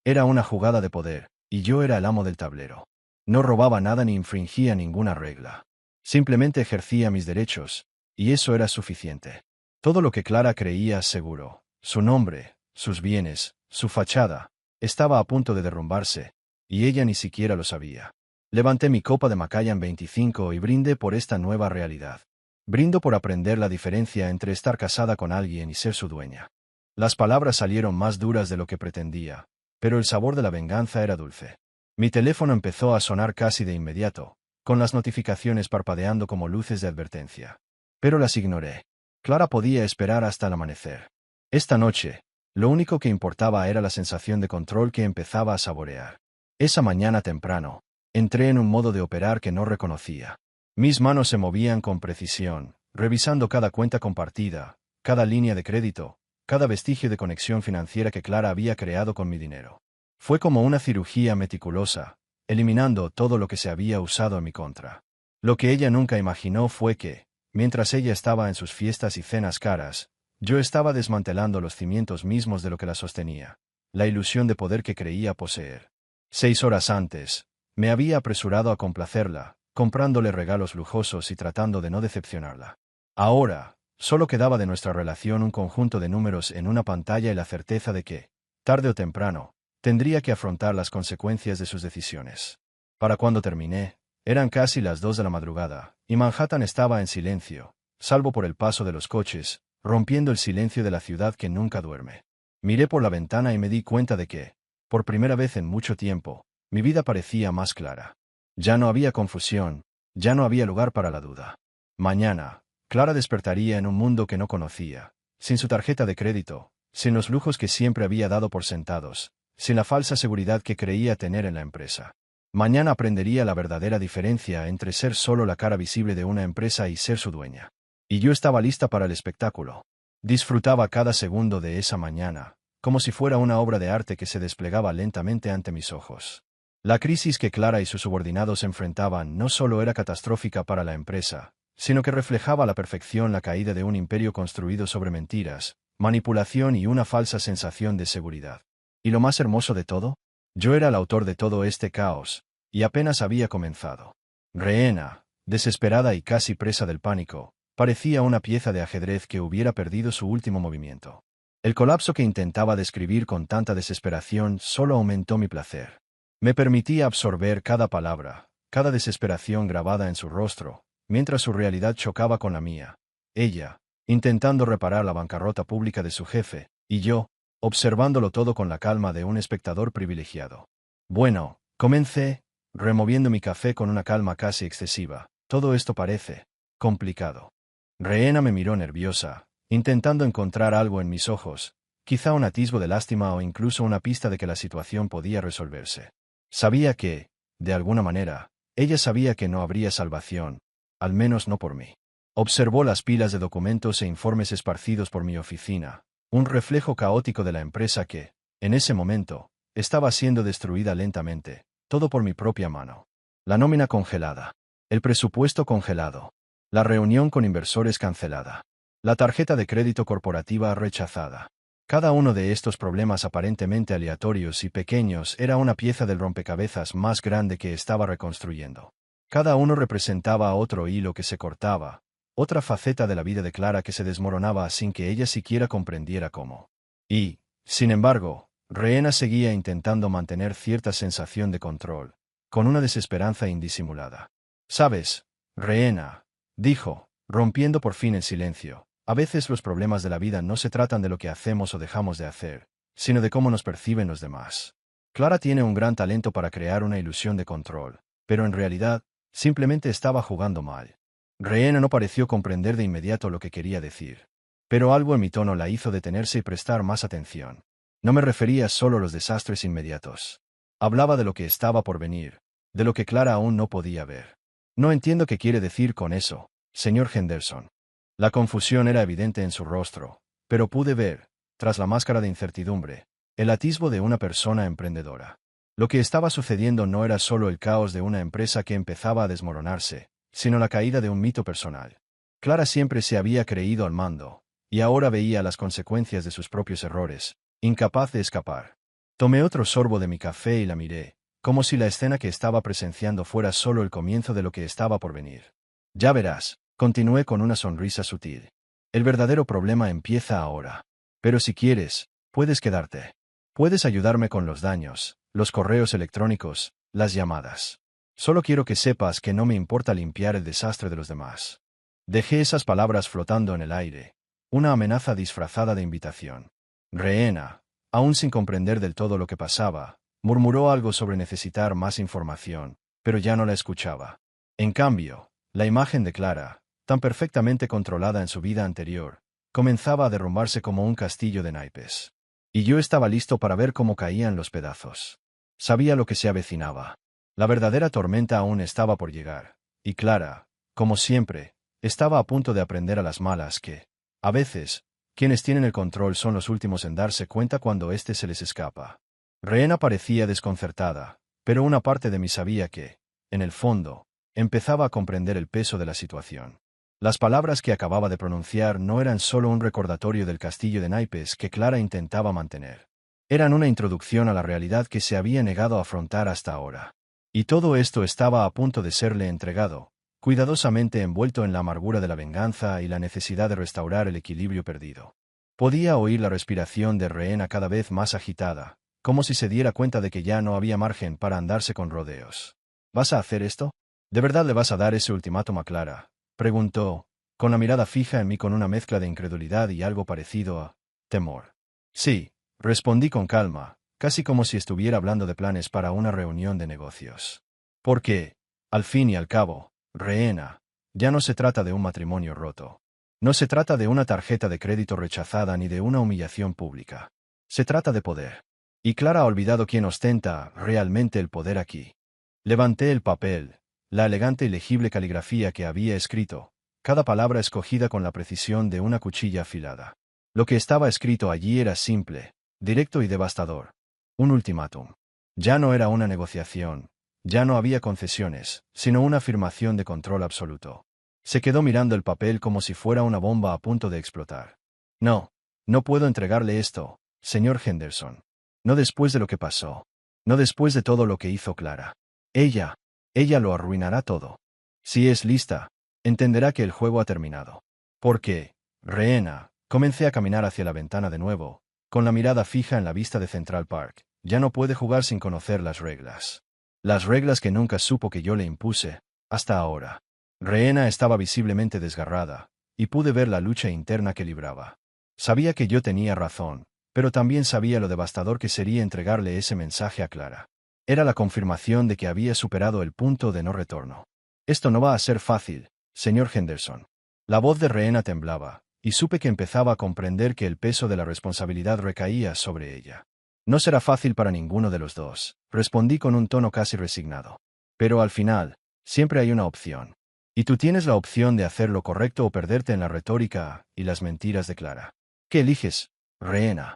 Era una jugada de poder, y yo era el amo del tablero. No robaba nada ni infringía ninguna regla. Simplemente ejercía mis derechos, y eso era suficiente. Todo lo que Clara creía seguro, su nombre, sus bienes, su fachada, estaba a punto de derrumbarse, y ella ni siquiera lo sabía. Levanté mi copa de Macallan 25 y brindé por esta nueva realidad. Brindo por aprender la diferencia entre estar casada con alguien y ser su dueña. Las palabras salieron más duras de lo que pretendía, pero el sabor de la venganza era dulce. Mi teléfono empezó a sonar casi de inmediato, con las notificaciones parpadeando como luces de advertencia. Pero las ignoré. Clara podía esperar hasta el amanecer. Esta noche, lo único que importaba era la sensación de control que empezaba a saborear. Esa mañana temprano, entré en un modo de operar que no reconocía. Mis manos se movían con precisión, revisando cada cuenta compartida, cada línea de crédito, cada vestigio de conexión financiera que Clara había creado con mi dinero. Fue como una cirugía meticulosa, eliminando todo lo que se había usado en mi contra. Lo que ella nunca imaginó fue que, mientras ella estaba en sus fiestas y cenas caras, yo estaba desmantelando los cimientos mismos de lo que la sostenía, la ilusión de poder que creía poseer. 6 horas antes, me había apresurado a complacerla, comprándole regalos lujosos y tratando de no decepcionarla. Ahora, solo quedaba de nuestra relación un conjunto de números en una pantalla y la certeza de que, tarde o temprano, tendría que afrontar las consecuencias de sus decisiones. Para cuando terminé, eran casi las 2 de la madrugada, y Manhattan estaba en silencio, salvo por el paso de los coches, rompiendo el silencio de la ciudad que nunca duerme. Miré por la ventana y me di cuenta de que, por primera vez en mucho tiempo, mi vida parecía más clara. Ya no había confusión, ya no había lugar para la duda. Mañana, Clara despertaría en un mundo que no conocía, sin su tarjeta de crédito, sin los lujos que siempre había dado por sentados, sin la falsa seguridad que creía tener en la empresa. Mañana aprendería la verdadera diferencia entre ser solo la cara visible de una empresa y ser su dueña. Y yo estaba lista para el espectáculo. Disfrutaba cada segundo de esa mañana, como si fuera una obra de arte que se desplegaba lentamente ante mis ojos. La crisis que Clara y sus subordinados enfrentaban no solo era catastrófica para la empresa, sino que reflejaba a la perfección la caída de un imperio construido sobre mentiras, manipulación y una falsa sensación de seguridad. ¿Y lo más hermoso de todo? Yo era el autor de todo este caos, y apenas había comenzado. Rehena, desesperada y casi presa del pánico, parecía una pieza de ajedrez que hubiera perdido su último movimiento. El colapso que intentaba describir con tanta desesperación solo aumentó mi placer. Me permitía absorber cada palabra, cada desesperación grabada en su rostro, mientras su realidad chocaba con la mía. Ella, intentando reparar la bancarrota pública de su jefe, y yo, observándolo todo con la calma de un espectador privilegiado. Bueno, comencé, removiendo mi café con una calma casi excesiva. Todo esto parece complicado. Rehena me miró nerviosa, intentando encontrar algo en mis ojos, quizá un atisbo de lástima o incluso una pista de que la situación podía resolverse. Sabía que, de alguna manera, ella sabía que no habría salvación, al menos no por mí. Observó las pilas de documentos e informes esparcidos por mi oficina, un reflejo caótico de la empresa que, en ese momento, estaba siendo destruida lentamente, todo por mi propia mano. La nómina congelada. El presupuesto congelado. La reunión con inversores cancelada. La tarjeta de crédito corporativa rechazada. Cada uno de estos problemas aparentemente aleatorios y pequeños era una pieza del rompecabezas más grande que estaba reconstruyendo. Cada uno representaba otro hilo que se cortaba, otra faceta de la vida de Clara que se desmoronaba sin que ella siquiera comprendiera cómo. Y, sin embargo, Rehena seguía intentando mantener cierta sensación de control, con una desesperanza indisimulada. «¿Sabes, Rehena?», dijo, rompiendo por fin el silencio. A veces los problemas de la vida no se tratan de lo que hacemos o dejamos de hacer, sino de cómo nos perciben los demás. Clara tiene un gran talento para crear una ilusión de control, pero en realidad, simplemente estaba jugando mal. Reena no pareció comprender de inmediato lo que quería decir. Pero algo en mi tono la hizo detenerse y prestar más atención. No me refería solo a los desastres inmediatos. Hablaba de lo que estaba por venir, de lo que Clara aún no podía ver. No entiendo qué quiere decir con eso, señor Henderson. La confusión era evidente en su rostro, pero pude ver, tras la máscara de incertidumbre, el atisbo de una persona emprendedora. Lo que estaba sucediendo no era solo el caos de una empresa que empezaba a desmoronarse, sino la caída de un mito personal. Clara siempre se había creído al mando, y ahora veía las consecuencias de sus propios errores, incapaz de escapar. Tomé otro sorbo de mi café y la miré, como si la escena que estaba presenciando fuera solo el comienzo de lo que estaba por venir. Ya verás, continué con una sonrisa sutil. El verdadero problema empieza ahora. Pero si quieres, puedes quedarte. Puedes ayudarme con los daños, los correos electrónicos, las llamadas. Solo quiero que sepas que no me importa limpiar el desastre de los demás. Dejé esas palabras flotando en el aire, una amenaza disfrazada de invitación. Reena, aún sin comprender del todo lo que pasaba, murmuró algo sobre necesitar más información, pero ya no la escuchaba. En cambio, la imagen de Clara, tan perfectamente controlada en su vida anterior, comenzaba a derrumbarse como un castillo de naipes. Y yo estaba listo para ver cómo caían los pedazos. Sabía lo que se avecinaba. La verdadera tormenta aún estaba por llegar, y Clara, como siempre, estaba a punto de aprender a las malas que, a veces, quienes tienen el control son los últimos en darse cuenta cuando éste se les escapa. Reena parecía desconcertada, pero una parte de mí sabía que, en el fondo, empezaba a comprender el peso de la situación. Las palabras que acababa de pronunciar no eran solo un recordatorio del castillo de naipes que Clara intentaba mantener. Eran una introducción a la realidad que se había negado a afrontar hasta ahora. Y todo esto estaba a punto de serle entregado, cuidadosamente envuelto en la amargura de la venganza y la necesidad de restaurar el equilibrio perdido. Podía oír la respiración de Reena cada vez más agitada, como si se diera cuenta de que ya no había margen para andarse con rodeos. ¿Vas a hacer esto? ¿De verdad le vas a dar ese ultimátum a Clara?, preguntó, con la mirada fija en mí con una mezcla de incredulidad y algo parecido a temor. Sí, respondí con calma, casi como si estuviera hablando de planes para una reunión de negocios. Porque, al fin y al cabo, Reena, ya no se trata de un matrimonio roto. No se trata de una tarjeta de crédito rechazada ni de una humillación pública. Se trata de poder. Y Clara ha olvidado quién ostenta realmente el poder aquí. Levanté el papel, la elegante y legible caligrafía que había escrito, cada palabra escogida con la precisión de una cuchilla afilada. Lo que estaba escrito allí era simple, directo y devastador. Un ultimátum. Ya no era una negociación, ya no había concesiones, sino una afirmación de control absoluto. Se quedó mirando el papel como si fuera una bomba a punto de explotar. No, no puedo entregarle esto, señor Henderson. No después de lo que pasó. No después de todo lo que hizo Clara. Ella lo arruinará todo. Si es lista, entenderá que el juego ha terminado. Porque, Reena, comencé a caminar hacia la ventana de nuevo, con la mirada fija en la vista de Central Park. Ya no puede jugar sin conocer las reglas. Las reglas que nunca supo que yo le impuse, hasta ahora. Reena estaba visiblemente desgarrada, y pude ver la lucha interna que libraba. Sabía que yo tenía razón, pero también sabía lo devastador que sería entregarle ese mensaje a Clara. Era la confirmación de que había superado el punto de no retorno. Esto no va a ser fácil, señor Henderson. La voz de Reena temblaba, y supe que empezaba a comprender que el peso de la responsabilidad recaía sobre ella. No será fácil para ninguno de los dos, respondí con un tono casi resignado. Pero al final, siempre hay una opción. Y tú tienes la opción de hacer lo correcto o perderte en la retórica y las mentiras de Clara. ¿Qué eliges, Reena?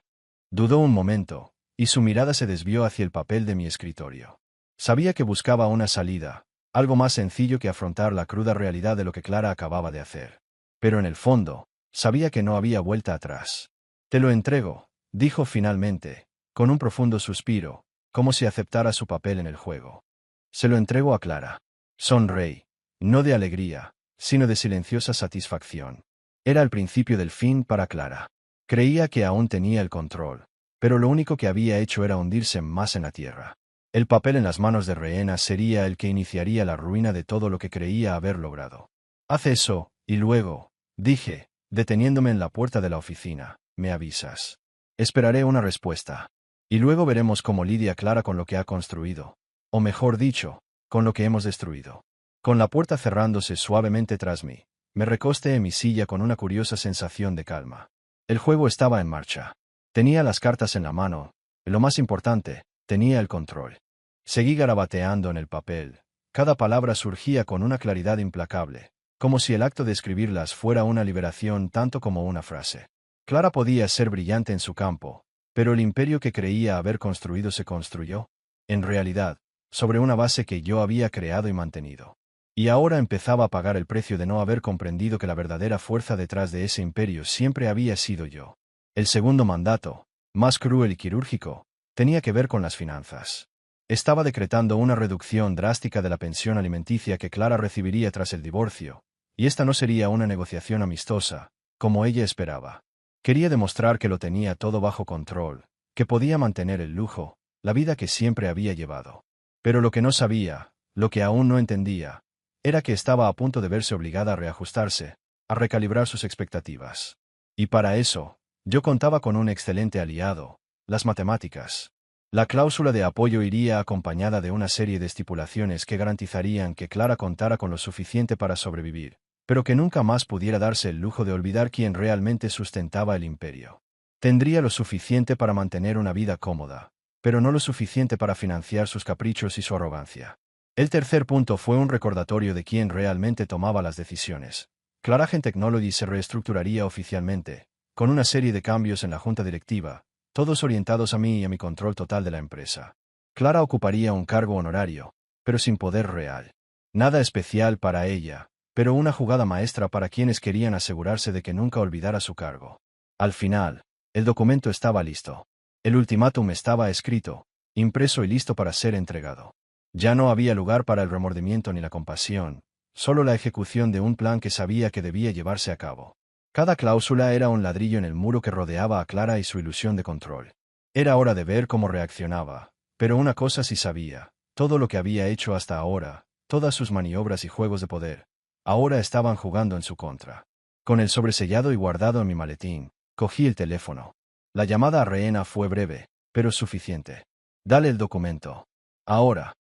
Dudó un momento, y su mirada se desvió hacia el papel de mi escritorio. Sabía que buscaba una salida, algo más sencillo que afrontar la cruda realidad de lo que Clara acababa de hacer. Pero en el fondo, sabía que no había vuelta atrás. Te lo entrego, dijo finalmente, con un profundo suspiro, como si aceptara su papel en el juego. Se lo entrego a Clara. Sonreí, no de alegría, sino de silenciosa satisfacción. Era el principio del fin para Clara. Creía que aún tenía el control, pero lo único que había hecho era hundirse más en la tierra. El papel en las manos de Reena sería el que iniciaría la ruina de todo lo que creía haber logrado. Haz eso, y luego, dije, deteniéndome en la puerta de la oficina, me avisas. Esperaré una respuesta. Y luego veremos cómo lidia Clara con lo que ha construido. O mejor dicho, con lo que hemos destruido. Con la puerta cerrándose suavemente tras mí, me recosté en mi silla con una curiosa sensación de calma. El juego estaba en marcha. Tenía las cartas en la mano, y lo más importante, tenía el control. Seguí garabateando en el papel. Cada palabra surgía con una claridad implacable, como si el acto de escribirlas fuera una liberación tanto como una frase. Clara podía ser brillante en su campo, pero el imperio que creía haber construido se construyó, en realidad, sobre una base que yo había creado y mantenido. Y ahora empezaba a pagar el precio de no haber comprendido que la verdadera fuerza detrás de ese imperio siempre había sido yo. El segundo mandato, más cruel y quirúrgico, tenía que ver con las finanzas. Estaba decretando una reducción drástica de la pensión alimenticia que Clara recibiría tras el divorcio, y esta no sería una negociación amistosa, como ella esperaba. Quería demostrar que lo tenía todo bajo control, que podía mantener el lujo, la vida que siempre había llevado. Pero lo que no sabía, lo que aún no entendía, era que estaba a punto de verse obligada a reajustarse, a recalibrar sus expectativas. Y para eso, yo contaba con un excelente aliado, las matemáticas. La cláusula de apoyo iría acompañada de una serie de estipulaciones que garantizarían que Clara contara con lo suficiente para sobrevivir, pero que nunca más pudiera darse el lujo de olvidar quién realmente sustentaba el imperio. Tendría lo suficiente para mantener una vida cómoda, pero no lo suficiente para financiar sus caprichos y su arrogancia. El tercer punto fue un recordatorio de quién realmente tomaba las decisiones. Claragen Technology se reestructuraría oficialmente, con una serie de cambios en la junta directiva, todos orientados a mí y a mi control total de la empresa. Clara ocuparía un cargo honorario, pero sin poder real. Nada especial para ella, pero una jugada maestra para quienes querían asegurarse de que nunca olvidara su cargo. Al final, el documento estaba listo. El ultimátum estaba escrito, impreso y listo para ser entregado. Ya no había lugar para el remordimiento ni la compasión, solo la ejecución de un plan que sabía que debía llevarse a cabo. Cada cláusula era un ladrillo en el muro que rodeaba a Clara y su ilusión de control. Era hora de ver cómo reaccionaba, pero una cosa sí sabía, todo lo que había hecho hasta ahora, todas sus maniobras y juegos de poder, ahora estaban jugando en su contra. Con el sobresellado y guardado en mi maletín, cogí el teléfono. La llamada a Reena fue breve, pero suficiente. Dale el documento. Ahora.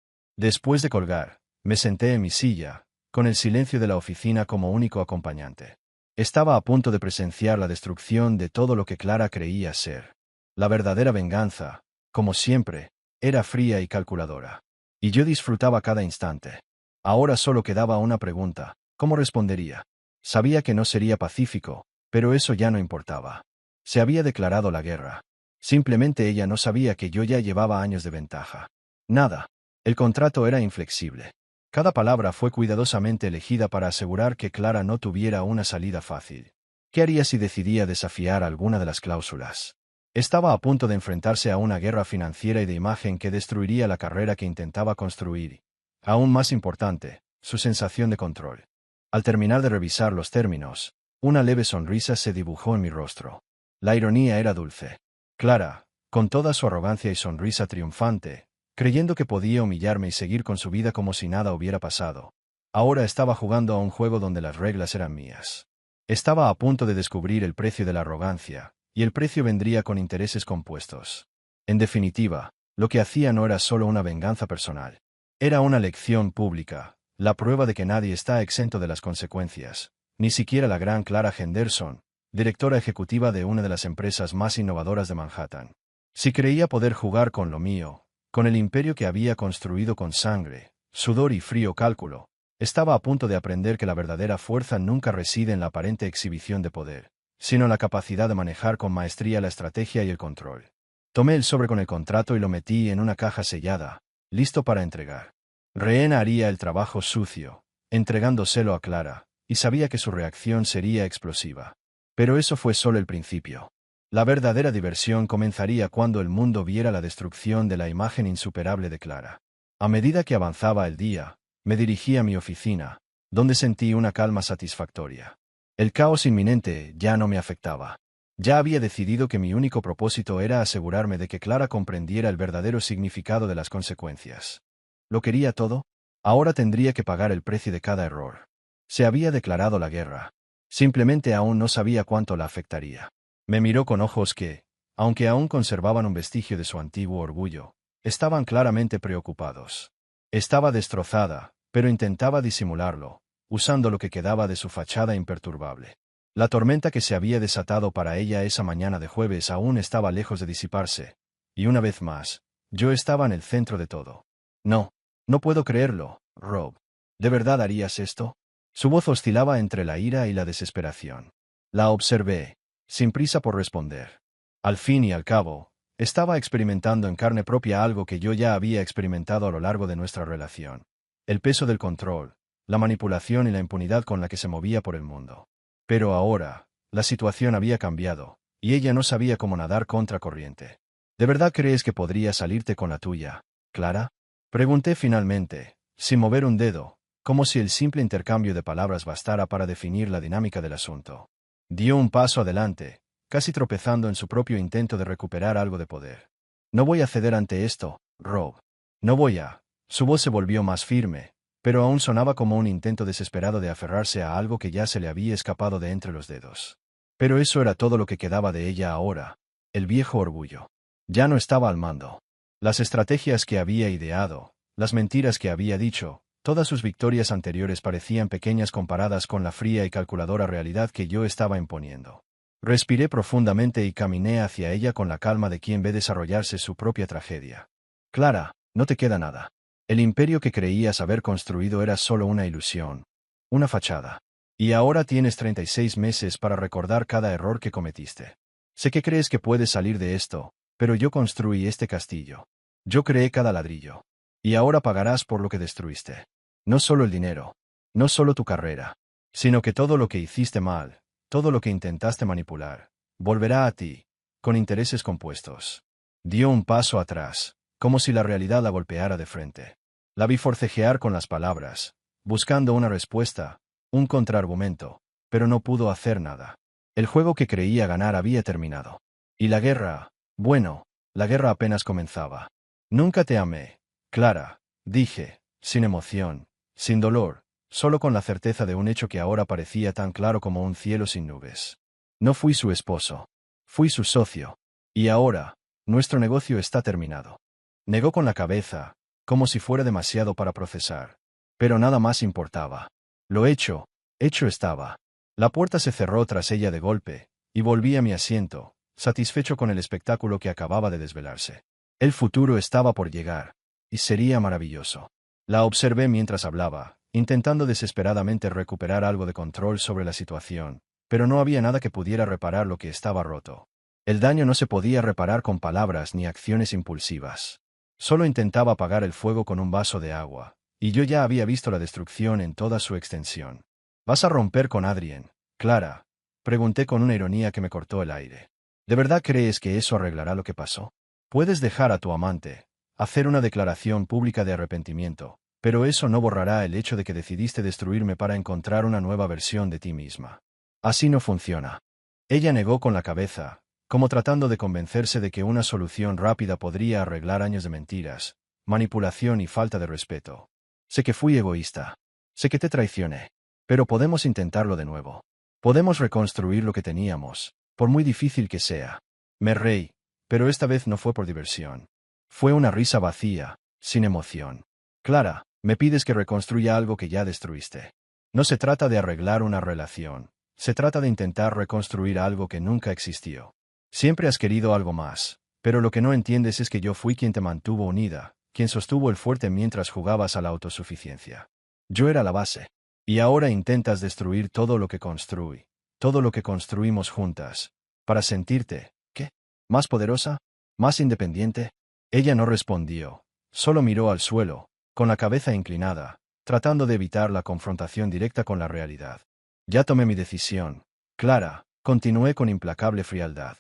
Después de colgar, me senté en mi silla, con el silencio de la oficina como único acompañante. Estaba a punto de presenciar la destrucción de todo lo que Clara creía ser. La verdadera venganza, como siempre, era fría y calculadora. Y yo disfrutaba cada instante. Ahora solo quedaba una pregunta: ¿cómo respondería? Sabía que no sería pacífico, pero eso ya no importaba. Se había declarado la guerra. Simplemente ella no sabía que yo ya llevaba años de ventaja. Nada. El contrato era inflexible. Cada palabra fue cuidadosamente elegida para asegurar que Clara no tuviera una salida fácil. ¿Qué haría si decidía desafiar alguna de las cláusulas? Estaba a punto de enfrentarse a una guerra financiera y de imagen que destruiría la carrera que intentaba construir. Aún más importante, su sensación de control. Al terminar de revisar los términos, una leve sonrisa se dibujó en mi rostro. La ironía era dulce. Clara, con toda su arrogancia y sonrisa triunfante, creyendo que podía humillarme y seguir con su vida como si nada hubiera pasado, ahora estaba jugando a un juego donde las reglas eran mías. Estaba a punto de descubrir el precio de la arrogancia, y el precio vendría con intereses compuestos. En definitiva, lo que hacía no era solo una venganza personal. Era una lección pública, la prueba de que nadie está exento de las consecuencias, ni siquiera la gran Clara Henderson, directora ejecutiva de una de las empresas más innovadoras de Manhattan. Si creía poder jugar con lo mío, con el imperio que había construido con sangre, sudor y frío cálculo, estaba a punto de aprender que la verdadera fuerza nunca reside en la aparente exhibición de poder, sino en la capacidad de manejar con maestría la estrategia y el control. Tomé el sobre con el contrato y lo metí en una caja sellada, listo para entregar. Reena haría el trabajo sucio, entregándoselo a Clara, y sabía que su reacción sería explosiva. Pero eso fue solo el principio. La verdadera diversión comenzaría cuando el mundo viera la destrucción de la imagen insuperable de Clara. A medida que avanzaba el día, me dirigí a mi oficina, donde sentí una calma satisfactoria. El caos inminente ya no me afectaba. Ya había decidido que mi único propósito era asegurarme de que Clara comprendiera el verdadero significado de las consecuencias. ¿Lo quería todo? Ahora tendría que pagar el precio de cada error. Se había declarado la guerra. Simplemente aún no sabía cuánto la afectaría. Me miró con ojos que, aunque aún conservaban un vestigio de su antiguo orgullo, estaban claramente preocupados. Estaba destrozada, pero intentaba disimularlo, usando lo que quedaba de su fachada imperturbable. La tormenta que se había desatado para ella esa mañana de jueves aún estaba lejos de disiparse, y una vez más, yo estaba en el centro de todo. No, no puedo creerlo, Rob. ¿De verdad harías esto? Su voz oscilaba entre la ira y la desesperación. La observé, sin prisa por responder. Al fin y al cabo, estaba experimentando en carne propia algo que yo ya había experimentado a lo largo de nuestra relación. El peso del control, la manipulación y la impunidad con la que se movía por el mundo. Pero ahora, la situación había cambiado, y ella no sabía cómo nadar contra corriente. ¿De verdad crees que podría salirte con la tuya, Clara? Pregunté finalmente, sin mover un dedo, como si el simple intercambio de palabras bastara para definir la dinámica del asunto. Dio un paso adelante, casi tropezando en su propio intento de recuperar algo de poder. No voy a ceder ante esto, Rob. No voy a. Su voz se volvió más firme, pero aún sonaba como un intento desesperado de aferrarse a algo que ya se le había escapado de entre los dedos. Pero eso era todo lo que quedaba de ella ahora, el viejo orgullo. Ya no estaba al mando. Las estrategias que había ideado, las mentiras que había dicho, todas sus victorias anteriores parecían pequeñas comparadas con la fría y calculadora realidad que yo estaba imponiendo. Respiré profundamente y caminé hacia ella con la calma de quien ve desarrollarse su propia tragedia. Clara, no te queda nada. El imperio que creías haber construido era solo una ilusión, una fachada. Y ahora tienes 36 meses para recordar cada error que cometiste. Sé que crees que puedes salir de esto, pero yo construí este castillo. Yo creé cada ladrillo. Y ahora pagarás por lo que destruiste. No solo el dinero, no solo tu carrera, sino que todo lo que hiciste mal, todo lo que intentaste manipular, volverá a ti, con intereses compuestos. Dio un paso atrás, como si la realidad la golpeara de frente. La vi forcejear con las palabras, buscando una respuesta, un contraargumento, pero no pudo hacer nada. El juego que creía ganar había terminado. Y la guerra, bueno, la guerra apenas comenzaba. Nunca te amé, Clara, dije, sin emoción, sin dolor, solo con la certeza de un hecho que ahora parecía tan claro como un cielo sin nubes. No fui su esposo. Fui su socio. Y ahora, nuestro negocio está terminado. Negó con la cabeza, como si fuera demasiado para procesar. Pero nada más importaba. Lo hecho estaba. La puerta se cerró tras ella de golpe, y volví a mi asiento, satisfecho con el espectáculo que acababa de desvelarse. El futuro estaba por llegar, y sería maravilloso. La observé mientras hablaba, intentando desesperadamente recuperar algo de control sobre la situación, pero no había nada que pudiera reparar lo que estaba roto. El daño no se podía reparar con palabras ni acciones impulsivas. Solo intentaba apagar el fuego con un vaso de agua, y yo ya había visto la destrucción en toda su extensión. ¿Vas a romper con Adrien, Clara? Pregunté con una ironía que me cortó el aire. ¿De verdad crees que eso arreglará lo que pasó? Puedes dejar a tu amante, hacer una declaración pública de arrepentimiento, pero eso no borrará el hecho de que decidiste destruirme para encontrar una nueva versión de ti misma. Así no funciona. Ella negó con la cabeza, como tratando de convencerse de que una solución rápida podría arreglar años de mentiras, manipulación y falta de respeto. Sé que fui egoísta. Sé que te traicioné. Pero podemos intentarlo de nuevo. Podemos reconstruir lo que teníamos, por muy difícil que sea. Me reí, pero esta vez no fue por diversión. Fue una risa vacía, sin emoción. Clara, me pides que reconstruya algo que ya destruiste. No se trata de arreglar una relación, se trata de intentar reconstruir algo que nunca existió. Siempre has querido algo más, pero lo que no entiendes es que yo fui quien te mantuvo unida, quien sostuvo el fuerte mientras jugabas a la autosuficiencia. Yo era la base. Y ahora intentas destruir todo lo que construí, todo lo que construimos juntas, para sentirte, ¿qué? ¿Más poderosa? ¿Más independiente? Ella no respondió, solo miró al suelo, con la cabeza inclinada, tratando de evitar la confrontación directa con la realidad. Ya tomé mi decisión, Clara, continué con implacable frialdad.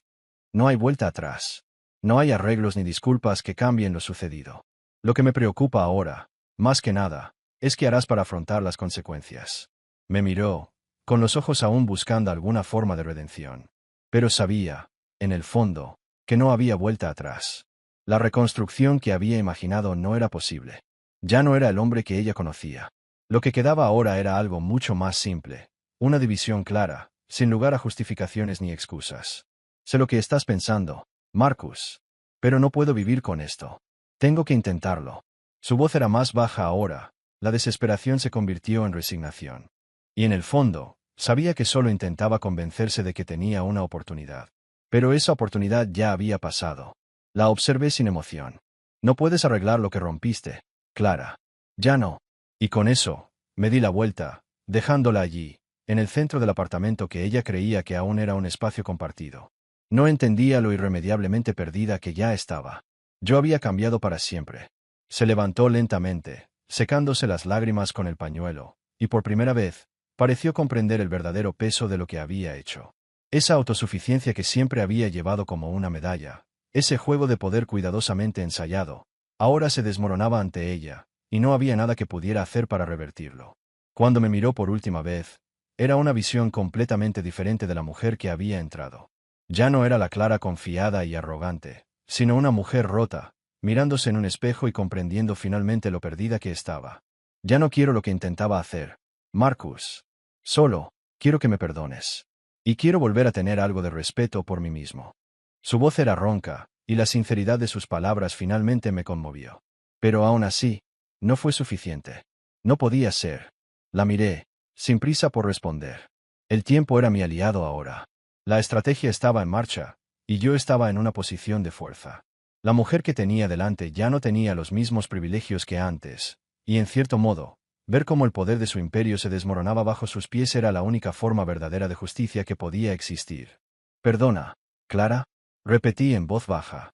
No hay vuelta atrás. No hay arreglos ni disculpas que cambien lo sucedido. Lo que me preocupa ahora, más que nada, es qué harás para afrontar las consecuencias. Me miró, con los ojos aún buscando alguna forma de redención. Pero sabía, en el fondo, que no había vuelta atrás. La reconstrucción que había imaginado no era posible. Ya no era el hombre que ella conocía. Lo que quedaba ahora era algo mucho más simple, una división clara, sin lugar a justificaciones ni excusas. Sé lo que estás pensando, Marcus. Pero no puedo vivir con esto. Tengo que intentarlo. Su voz era más baja ahora, La desesperación se convirtió en resignación. Y en el fondo, sabía que solo intentaba convencerse de que tenía una oportunidad. Pero esa oportunidad ya había pasado. La observé sin emoción. No puedes arreglar lo que rompiste, Clara. Ya no. Y con eso, me di la vuelta, dejándola allí, en el centro del apartamento que ella creía que aún era un espacio compartido. No entendía lo irremediablemente perdida que ya estaba. Yo había cambiado para siempre. Se levantó lentamente, secándose las lágrimas con el pañuelo, y por primera vez, pareció comprender el verdadero peso de lo que había hecho. Esa autosuficiencia que siempre había llevado como una medalla, ese juego de poder cuidadosamente ensayado, ahora se desmoronaba ante ella, y no había nada que pudiera hacer para revertirlo. Cuando me miró por última vez, era una visión completamente diferente de la mujer que había entrado. Ya no era la Clara confiada y arrogante, sino una mujer rota, mirándose en un espejo y comprendiendo finalmente lo perdida que estaba. Ya no quiero lo que intentaba hacer, Marcus. Solo, quiero que me perdones. Y quiero volver a tener algo de respeto por mí mismo. Su voz era ronca, y la sinceridad de sus palabras finalmente me conmovió. Pero aún así, no fue suficiente. No podía ser. La miré, sin prisa por responder. El tiempo era mi aliado ahora. La estrategia estaba en marcha, y yo estaba en una posición de fuerza. La mujer que tenía delante ya no tenía los mismos privilegios que antes, y en cierto modo, ver cómo el poder de su imperio se desmoronaba bajo sus pies era la única forma verdadera de justicia que podía existir. Perdona, Clara, repetí en voz baja.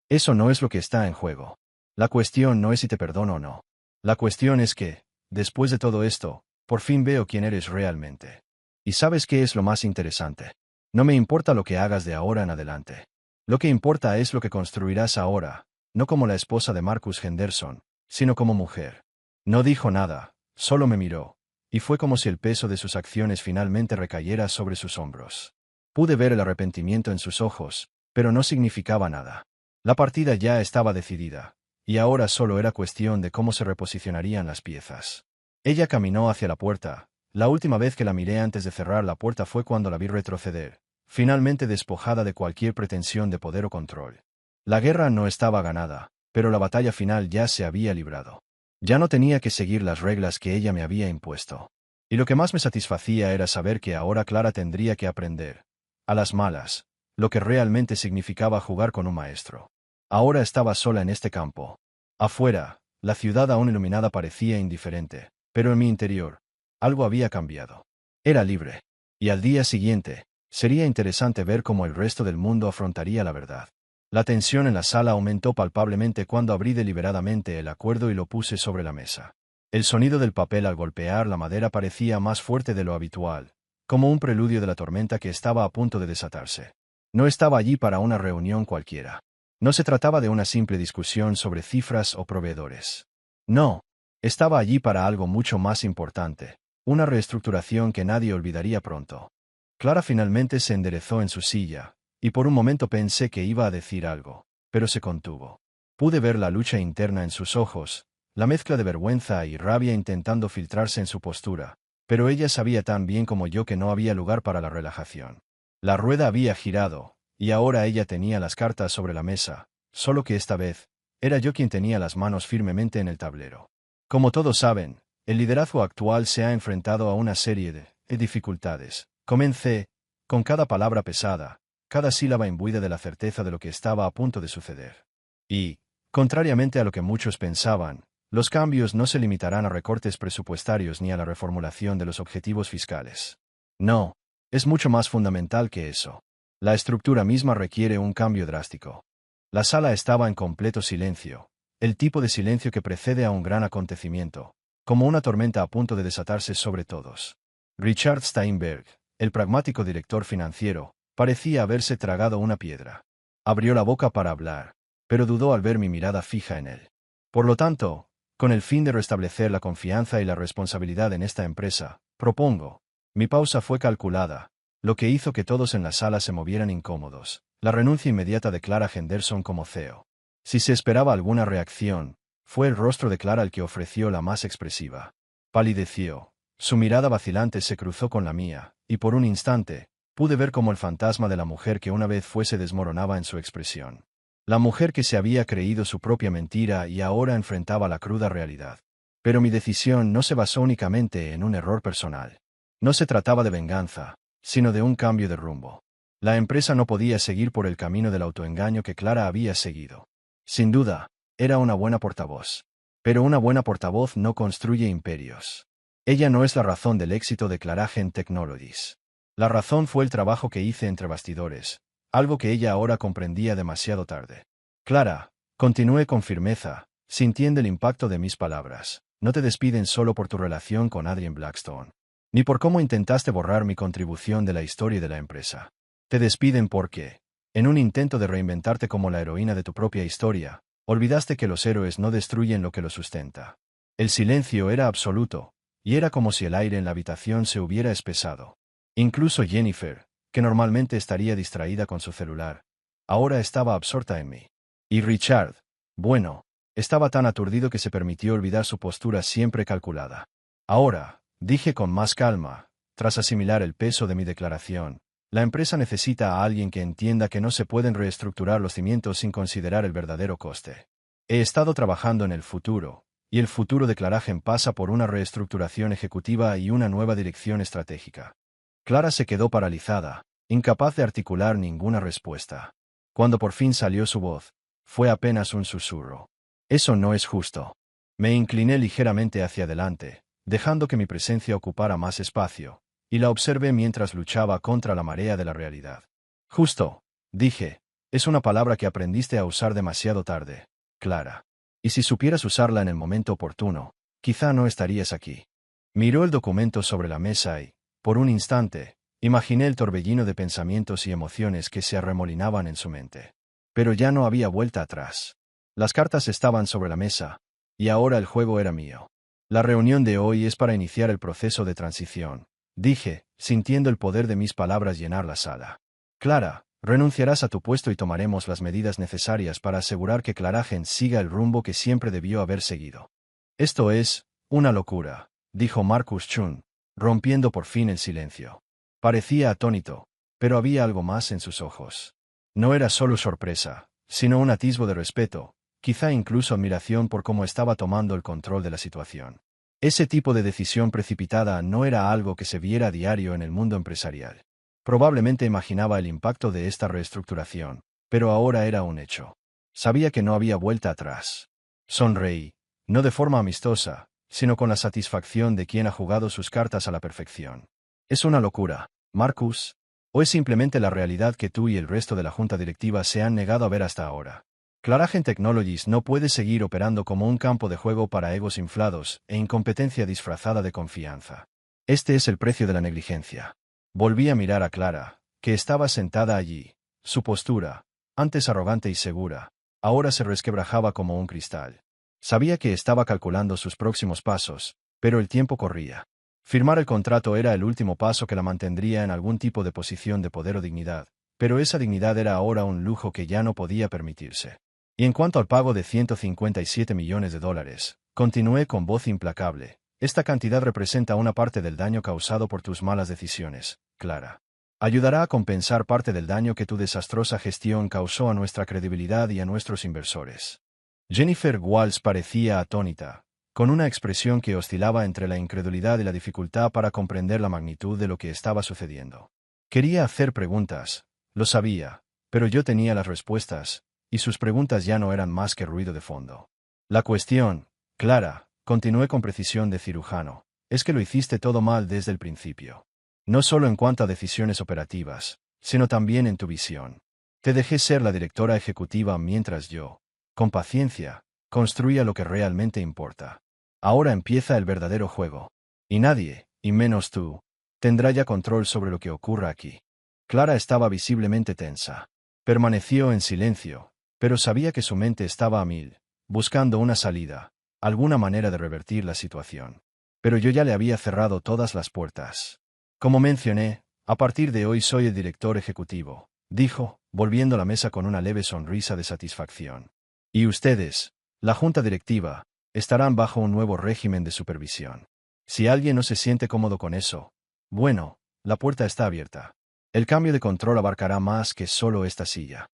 Eso no es lo que está en juego. La cuestión no es si te perdono o no. La cuestión es que, después de todo esto, por fin veo quién eres realmente. ¿Y sabes qué es lo más interesante? No me importa lo que hagas de ahora en adelante. Lo que importa es lo que construirás ahora, no como la esposa de Marcus Henderson, sino como mujer. No dijo nada, solo me miró, y fue como si el peso de sus acciones finalmente recayera sobre sus hombros. Pude ver el arrepentimiento en sus ojos, pero no significaba nada. La partida ya estaba decidida, y ahora solo era cuestión de cómo se reposicionarían las piezas. Ella caminó hacia la puerta. La última vez que la miré antes de cerrar la puerta fue cuando la vi retroceder, finalmente despojada de cualquier pretensión de poder o control. La guerra no estaba ganada, pero la batalla final ya se había librado. Ya no tenía que seguir las reglas que ella me había impuesto. Y lo que más me satisfacía era saber que ahora Clara tendría que aprender, a las malas, lo que realmente significaba jugar con un maestro. Ahora estaba sola en este campo. Afuera, la ciudad aún iluminada parecía indiferente, pero en mi interior, algo había cambiado. Era libre. Y al día siguiente, sería interesante ver cómo el resto del mundo afrontaría la verdad. La tensión en la sala aumentó palpablemente cuando abrí deliberadamente el acuerdo y lo puse sobre la mesa. El sonido del papel al golpear la madera parecía más fuerte de lo habitual, como un preludio de la tormenta que estaba a punto de desatarse. No estaba allí para una reunión cualquiera. No se trataba de una simple discusión sobre cifras o proveedores. No, estaba allí para algo mucho más importante, una reestructuración que nadie olvidaría pronto. Clara finalmente se enderezó en su silla, y por un momento pensé que iba a decir algo, pero se contuvo. Pude ver la lucha interna en sus ojos, la mezcla de vergüenza y rabia intentando filtrarse en su postura, pero ella sabía tan bien como yo que no había lugar para la relajación. La rueda había girado, y ahora ella tenía las cartas sobre la mesa, solo que esta vez, era yo quien tenía las manos firmemente en el tablero. Como todos saben, el liderazgo actual se ha enfrentado a una serie de dificultades. Comencé, con cada palabra pesada, cada sílaba imbuida de la certeza de lo que estaba a punto de suceder. Y, contrariamente a lo que muchos pensaban, los cambios no se limitarán a recortes presupuestarios ni a la reformulación de los objetivos fiscales. No, es mucho más fundamental que eso. La estructura misma requiere un cambio drástico. La sala estaba en completo silencio, el tipo de silencio que precede a un gran acontecimiento, como una tormenta a punto de desatarse sobre todos. Richard Steinberg, el pragmático director financiero, parecía haberse tragado una piedra. Abrió la boca para hablar, pero dudó al ver mi mirada fija en él. Por lo tanto, con el fin de restablecer la confianza y la responsabilidad en esta empresa, propongo. Mi pausa fue calculada, lo que hizo que todos en la sala se movieran incómodos. La renuncia inmediata de Clara Henderson como CEO. Si se esperaba alguna reacción, fue el rostro de Clara el que ofreció la más expresiva. Palideció. Su mirada vacilante se cruzó con la mía, y por un instante, pude ver cómo el fantasma de la mujer que una vez fue se desmoronaba en su expresión. La mujer que se había creído su propia mentira y ahora enfrentaba la cruda realidad. Pero mi decisión no se basó únicamente en un error personal. No se trataba de venganza, sino de un cambio de rumbo. La empresa no podía seguir por el camino del autoengaño que Clara había seguido. Sin duda, era una buena portavoz. Pero una buena portavoz no construye imperios. Ella no es la razón del éxito de Claragent Technologies. La razón fue el trabajo que hice entre bastidores, algo que ella ahora comprendía demasiado tarde. Clara, continué con firmeza, sintiendo el impacto de mis palabras. No te despiden solo por tu relación con Adrian Blackstone, ni por cómo intentaste borrar mi contribución de la historia de la empresa. Te despiden porque, en un intento de reinventarte como la heroína de tu propia historia, olvidaste que los héroes no destruyen lo que lo sustenta. El silencio era absoluto, y era como si el aire en la habitación se hubiera espesado. Incluso Jennifer, que normalmente estaría distraída con su celular, ahora estaba absorta en mí. Y Richard, bueno, estaba tan aturdido que se permitió olvidar su postura siempre calculada. Ahora, dije con más calma, tras asimilar el peso de mi declaración, la empresa necesita a alguien que entienda que no se pueden reestructurar los cimientos sin considerar el verdadero coste. He estado trabajando en el futuro, y el futuro de Claragent pasa por una reestructuración ejecutiva y una nueva dirección estratégica. Clara se quedó paralizada, incapaz de articular ninguna respuesta. Cuando por fin salió su voz, fue apenas un susurro. Eso no es justo. Me incliné ligeramente hacia adelante, dejando que mi presencia ocupara más espacio, y la observé mientras luchaba contra la marea de la realidad. Justo, dije, es una palabra que aprendiste a usar demasiado tarde, Clara. Y si supieras usarla en el momento oportuno, quizá no estarías aquí. Miró el documento sobre la mesa y, por un instante, imaginé el torbellino de pensamientos y emociones que se arremolinaban en su mente. Pero ya no había vuelta atrás. Las cartas estaban sobre la mesa, y ahora el juego era mío. La reunión de hoy es para iniciar el proceso de transición, dije, sintiendo el poder de mis palabras llenar la sala. Clara, renunciarás a tu puesto y tomaremos las medidas necesarias para asegurar que Claragent siga el rumbo que siempre debió haber seguido. Esto es una locura, dijo Marcus Chun, rompiendo por fin el silencio. Parecía atónito, pero había algo más en sus ojos. No era solo sorpresa, sino un atisbo de respeto, quizá incluso admiración por cómo estaba tomando el control de la situación. Ese tipo de decisión precipitada no era algo que se viera a diario en el mundo empresarial. Probablemente imaginaba el impacto de esta reestructuración, pero ahora era un hecho. Sabía que no había vuelta atrás. Sonreí, no de forma amistosa, sino con la satisfacción de quien ha jugado sus cartas a la perfección. ¿Es una locura, Marcus? ¿O es simplemente la realidad que tú y el resto de la junta directiva se han negado a ver hasta ahora? Claragent Technologies no puede seguir operando como un campo de juego para egos inflados e incompetencia disfrazada de confianza. Este es el precio de la negligencia. Volví a mirar a Clara, que estaba sentada allí. Su postura, antes arrogante y segura, ahora se resquebrajaba como un cristal. Sabía que estaba calculando sus próximos pasos, pero el tiempo corría. Firmar el contrato era el último paso que la mantendría en algún tipo de posición de poder o dignidad, pero esa dignidad era ahora un lujo que ya no podía permitirse. Y en cuanto al pago de $157 millones, continué con voz implacable. Esta cantidad representa una parte del daño causado por tus malas decisiones, Clara. Ayudará a compensar parte del daño que tu desastrosa gestión causó a nuestra credibilidad y a nuestros inversores. Jennifer Walls parecía atónita, con una expresión que oscilaba entre la incredulidad y la dificultad para comprender la magnitud de lo que estaba sucediendo. Quería hacer preguntas, lo sabía, pero yo tenía las respuestas, y sus preguntas ya no eran más que ruido de fondo. La cuestión, Clara, continué con precisión de cirujano, es que lo hiciste todo mal desde el principio. No solo en cuanto a decisiones operativas, sino también en tu visión. Te dejé ser la directora ejecutiva mientras yo, con paciencia, construía lo que realmente importa. Ahora empieza el verdadero juego. Y nadie, y menos tú, tendrá ya control sobre lo que ocurra aquí. Clara estaba visiblemente tensa. Permaneció en silencio, pero sabía que su mente estaba a mil, buscando una salida, alguna manera de revertir la situación. Pero yo ya le había cerrado todas las puertas. Como mencioné, a partir de hoy soy el director ejecutivo, dijo, volviendo a la mesa con una leve sonrisa de satisfacción. Y ustedes, la junta directiva, estarán bajo un nuevo régimen de supervisión. Si alguien no se siente cómodo con eso, bueno, la puerta está abierta. El cambio de control abarcará más que solo esta silla.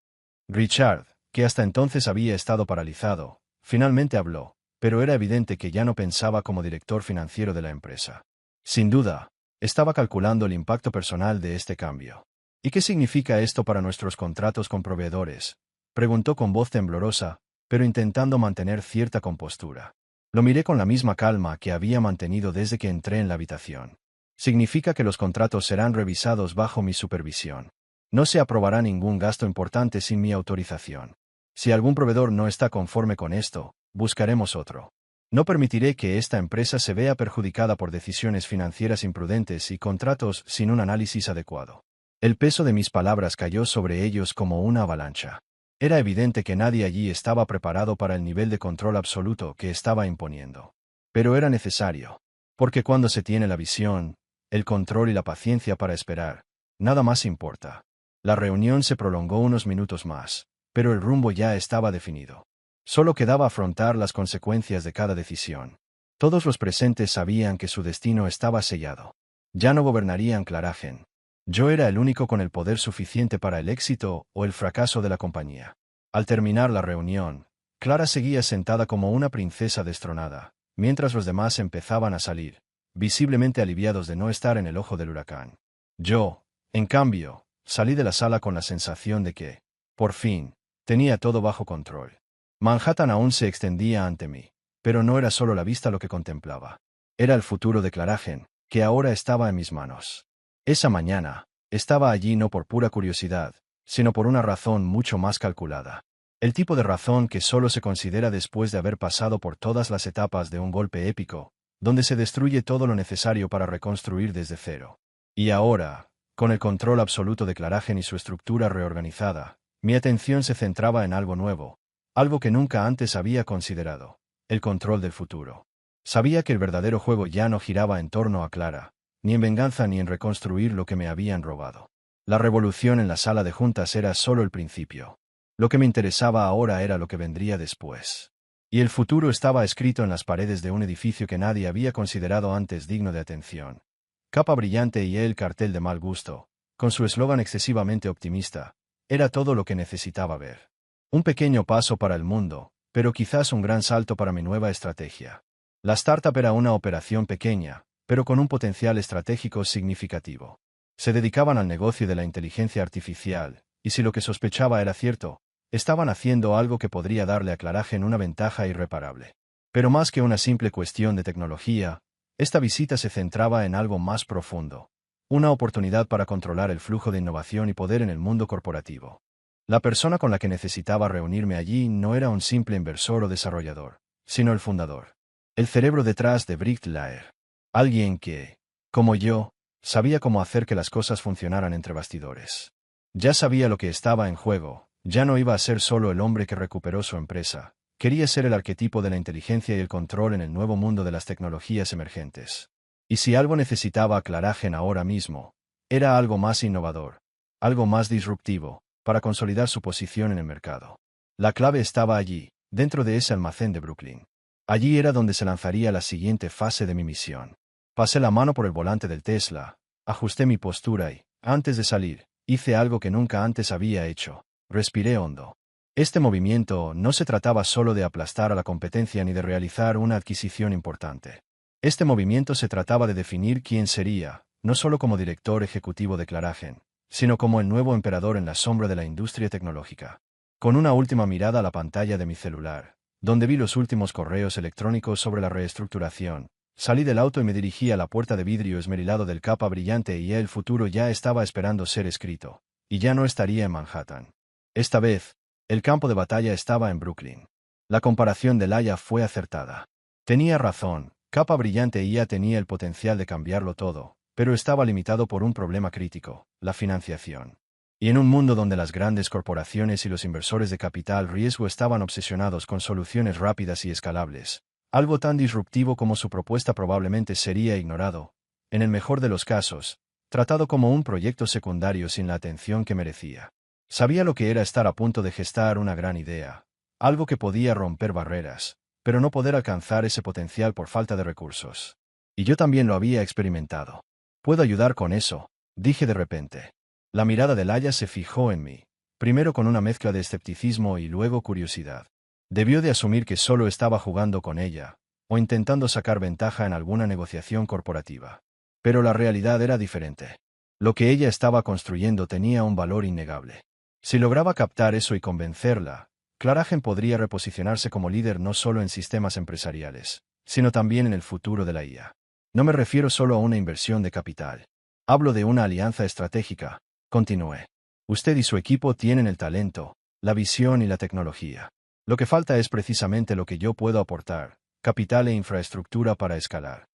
Richard, que hasta entonces había estado paralizado, finalmente habló, pero era evidente que ya no pensaba como director financiero de la empresa. Sin duda, estaba calculando el impacto personal de este cambio. ¿Y qué significa esto para nuestros contratos con proveedores?, preguntó con voz temblorosa, pero intentando mantener cierta compostura. Lo miré con la misma calma que había mantenido desde que entré en la habitación. Significa que los contratos serán revisados bajo mi supervisión. No se aprobará ningún gasto importante sin mi autorización. Si algún proveedor no está conforme con esto, buscaremos otro. No permitiré que esta empresa se vea perjudicada por decisiones financieras imprudentes y contratos sin un análisis adecuado. El peso de mis palabras cayó sobre ellos como una avalancha. Era evidente que nadie allí estaba preparado para el nivel de control absoluto que estaba imponiendo. Pero era necesario. Porque cuando se tiene la visión, el control y la paciencia para esperar, nada más importa. La reunión se prolongó unos minutos más, pero el rumbo ya estaba definido. Solo quedaba afrontar las consecuencias de cada decisión. Todos los presentes sabían que su destino estaba sellado. Ya no gobernarían Claragen. Yo era el único con el poder suficiente para el éxito o el fracaso de la compañía. Al terminar la reunión, Clara seguía sentada como una princesa destronada, mientras los demás empezaban a salir, visiblemente aliviados de no estar en el ojo del huracán. Yo, en cambio, salí de la sala con la sensación de que, por fin, tenía todo bajo control. Manhattan aún se extendía ante mí, pero no era solo la vista lo que contemplaba. Era el futuro de Claragen, que ahora estaba en mis manos. Esa mañana, estaba allí no por pura curiosidad, sino por una razón mucho más calculada. El tipo de razón que solo se considera después de haber pasado por todas las etapas de un golpe épico, donde se destruye todo lo necesario para reconstruir desde cero. Y ahora, con el control absoluto de Claragen y su estructura reorganizada, mi atención se centraba en algo nuevo, algo que nunca antes había considerado: el control del futuro. Sabía que el verdadero juego ya no giraba en torno a Clara, ni en venganza ni en reconstruir lo que me habían robado. La revolución en la sala de juntas era solo el principio. Lo que me interesaba ahora era lo que vendría después. Y el futuro estaba escrito en las paredes de un edificio que nadie había considerado antes digno de atención. Capa brillante y el cartel de mal gusto, con su eslogan excesivamente optimista, era todo lo que necesitaba ver. Un pequeño paso para el mundo, pero quizás un gran salto para mi nueva estrategia. La startup era una operación pequeña, pero con un potencial estratégico significativo. Se dedicaban al negocio de la inteligencia artificial, y si lo que sospechaba era cierto, estaban haciendo algo que podría darle a Claragen una ventaja irreparable. Pero más que una simple cuestión de tecnología, esta visita se centraba en algo más profundo. Una oportunidad para controlar el flujo de innovación y poder en el mundo corporativo. La persona con la que necesitaba reunirme allí no era un simple inversor o desarrollador, sino el fundador. El cerebro detrás de Bricklayer. Alguien que, como yo, sabía cómo hacer que las cosas funcionaran entre bastidores. Ya sabía lo que estaba en juego, ya no iba a ser solo el hombre que recuperó su empresa, quería ser el arquetipo de la inteligencia y el control en el nuevo mundo de las tecnologías emergentes. Y si algo necesitaba a Claragen ahora mismo, era algo más innovador, algo más disruptivo, para consolidar su posición en el mercado. La clave estaba allí, dentro de ese almacén de Brooklyn. Allí era donde se lanzaría la siguiente fase de mi misión. Pasé la mano por el volante del Tesla, ajusté mi postura y, antes de salir, hice algo que nunca antes había hecho: respiré hondo. Este movimiento no se trataba solo de aplastar a la competencia ni de realizar una adquisición importante. Este movimiento se trataba de definir quién sería, no solo como director ejecutivo de Claragen, sino como el nuevo emperador en la sombra de la industria tecnológica. Con una última mirada a la pantalla de mi celular, donde vi los últimos correos electrónicos sobre la reestructuración, salí del auto y me dirigí a la puerta de vidrio esmerilado del Capa brillante y el futuro ya estaba esperando ser escrito, y ya no estaría en Manhattan. Esta vez, el campo de batalla estaba en Brooklyn. La comparación de Laia fue acertada. Tenía razón, Capa brillante IA tenía el potencial de cambiarlo todo, pero estaba limitado por un problema crítico: la financiación. Y en un mundo donde las grandes corporaciones y los inversores de capital riesgo estaban obsesionados con soluciones rápidas y escalables, algo tan disruptivo como su propuesta probablemente sería ignorado, en el mejor de los casos, tratado como un proyecto secundario sin la atención que merecía. Sabía lo que era estar a punto de gestar una gran idea, algo que podía romper barreras, pero no poder alcanzar ese potencial por falta de recursos. Y yo también lo había experimentado. «Puedo ayudar con eso», dije de repente. La mirada de Laia se fijó en mí, primero con una mezcla de escepticismo y luego curiosidad. Debió de asumir que solo estaba jugando con ella, o intentando sacar ventaja en alguna negociación corporativa. Pero la realidad era diferente. Lo que ella estaba construyendo tenía un valor innegable. Si lograba captar eso y convencerla, Claragen podría reposicionarse como líder no solo en sistemas empresariales, sino también en el futuro de la IA. No me refiero solo a una inversión de capital. Hablo de una alianza estratégica, continué. Usted y su equipo tienen el talento, la visión y la tecnología. Lo que falta es precisamente lo que yo puedo aportar, capital e infraestructura para escalar.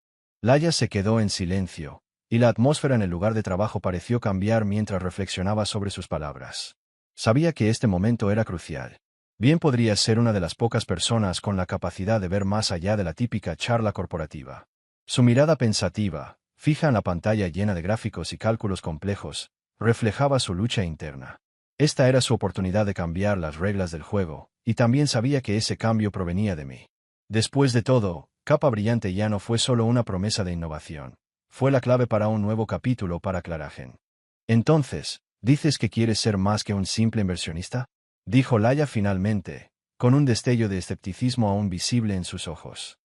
Laia se quedó en silencio, y la atmósfera en el lugar de trabajo pareció cambiar mientras reflexionaba sobre sus palabras. Sabía que este momento era crucial. Bien podría ser una de las pocas personas con la capacidad de ver más allá de la típica charla corporativa. Su mirada pensativa, fija en la pantalla llena de gráficos y cálculos complejos, reflejaba su lucha interna. Esta era su oportunidad de cambiar las reglas del juego, y también sabía que ese cambio provenía de mí. Después de todo, Capa Brillante ya no fue solo una promesa de innovación. Fue la clave para un nuevo capítulo para Claragen. Entonces, ¿dices que quieres ser más que un simple inversionista? Dijo Laia finalmente, con un destello de escepticismo aún visible en sus ojos.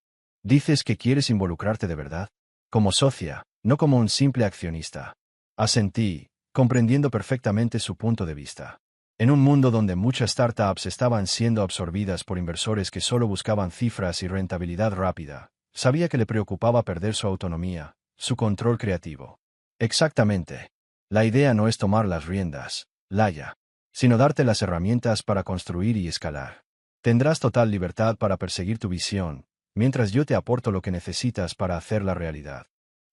¿Dices que quieres involucrarte de verdad? Como socia, no como un simple accionista. Asentí, comprendiendo perfectamente su punto de vista. En un mundo donde muchas startups estaban siendo absorbidas por inversores que solo buscaban cifras y rentabilidad rápida, sabía que le preocupaba perder su autonomía, su control creativo. Exactamente. La idea no es tomar las riendas, Laia, sino darte las herramientas para construir y escalar. Tendrás total libertad para perseguir tu visión, mientras yo te aporto lo que necesitas para hacerla realidad.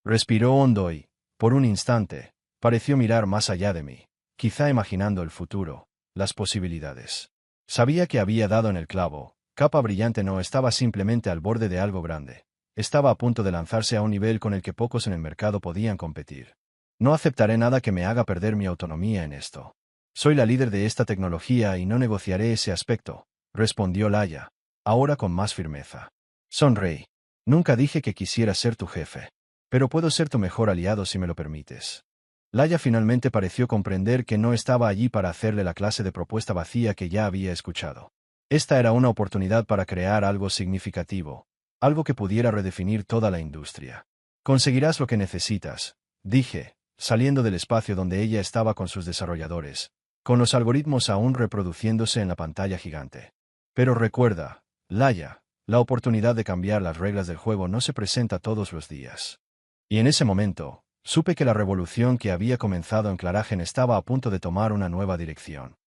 Respiró hondo y, por un instante, pareció mirar más allá de mí, quizá imaginando el futuro, las posibilidades. Sabía que había dado en el clavo. Capa Brillante no estaba simplemente al borde de algo grande. Estaba a punto de lanzarse a un nivel con el que pocos en el mercado podían competir. No aceptaré nada que me haga perder mi autonomía en esto. Soy la líder de esta tecnología y no negociaré ese aspecto, respondió Laia, ahora con más firmeza. Sonreí. Nunca dije que quisiera ser tu jefe. Pero puedo ser tu mejor aliado si me lo permites. Laia finalmente pareció comprender que no estaba allí para hacerle la clase de propuesta vacía que ya había escuchado. Esta era una oportunidad para crear algo significativo, algo que pudiera redefinir toda la industria. Conseguirás lo que necesitas, dije, saliendo del espacio donde ella estaba con sus desarrolladores, con los algoritmos aún reproduciéndose en la pantalla gigante. Pero recuerda, Laia, la oportunidad de cambiar las reglas del juego no se presenta todos los días. Y en ese momento, supe que la revolución que había comenzado en Claragen estaba a punto de tomar una nueva dirección.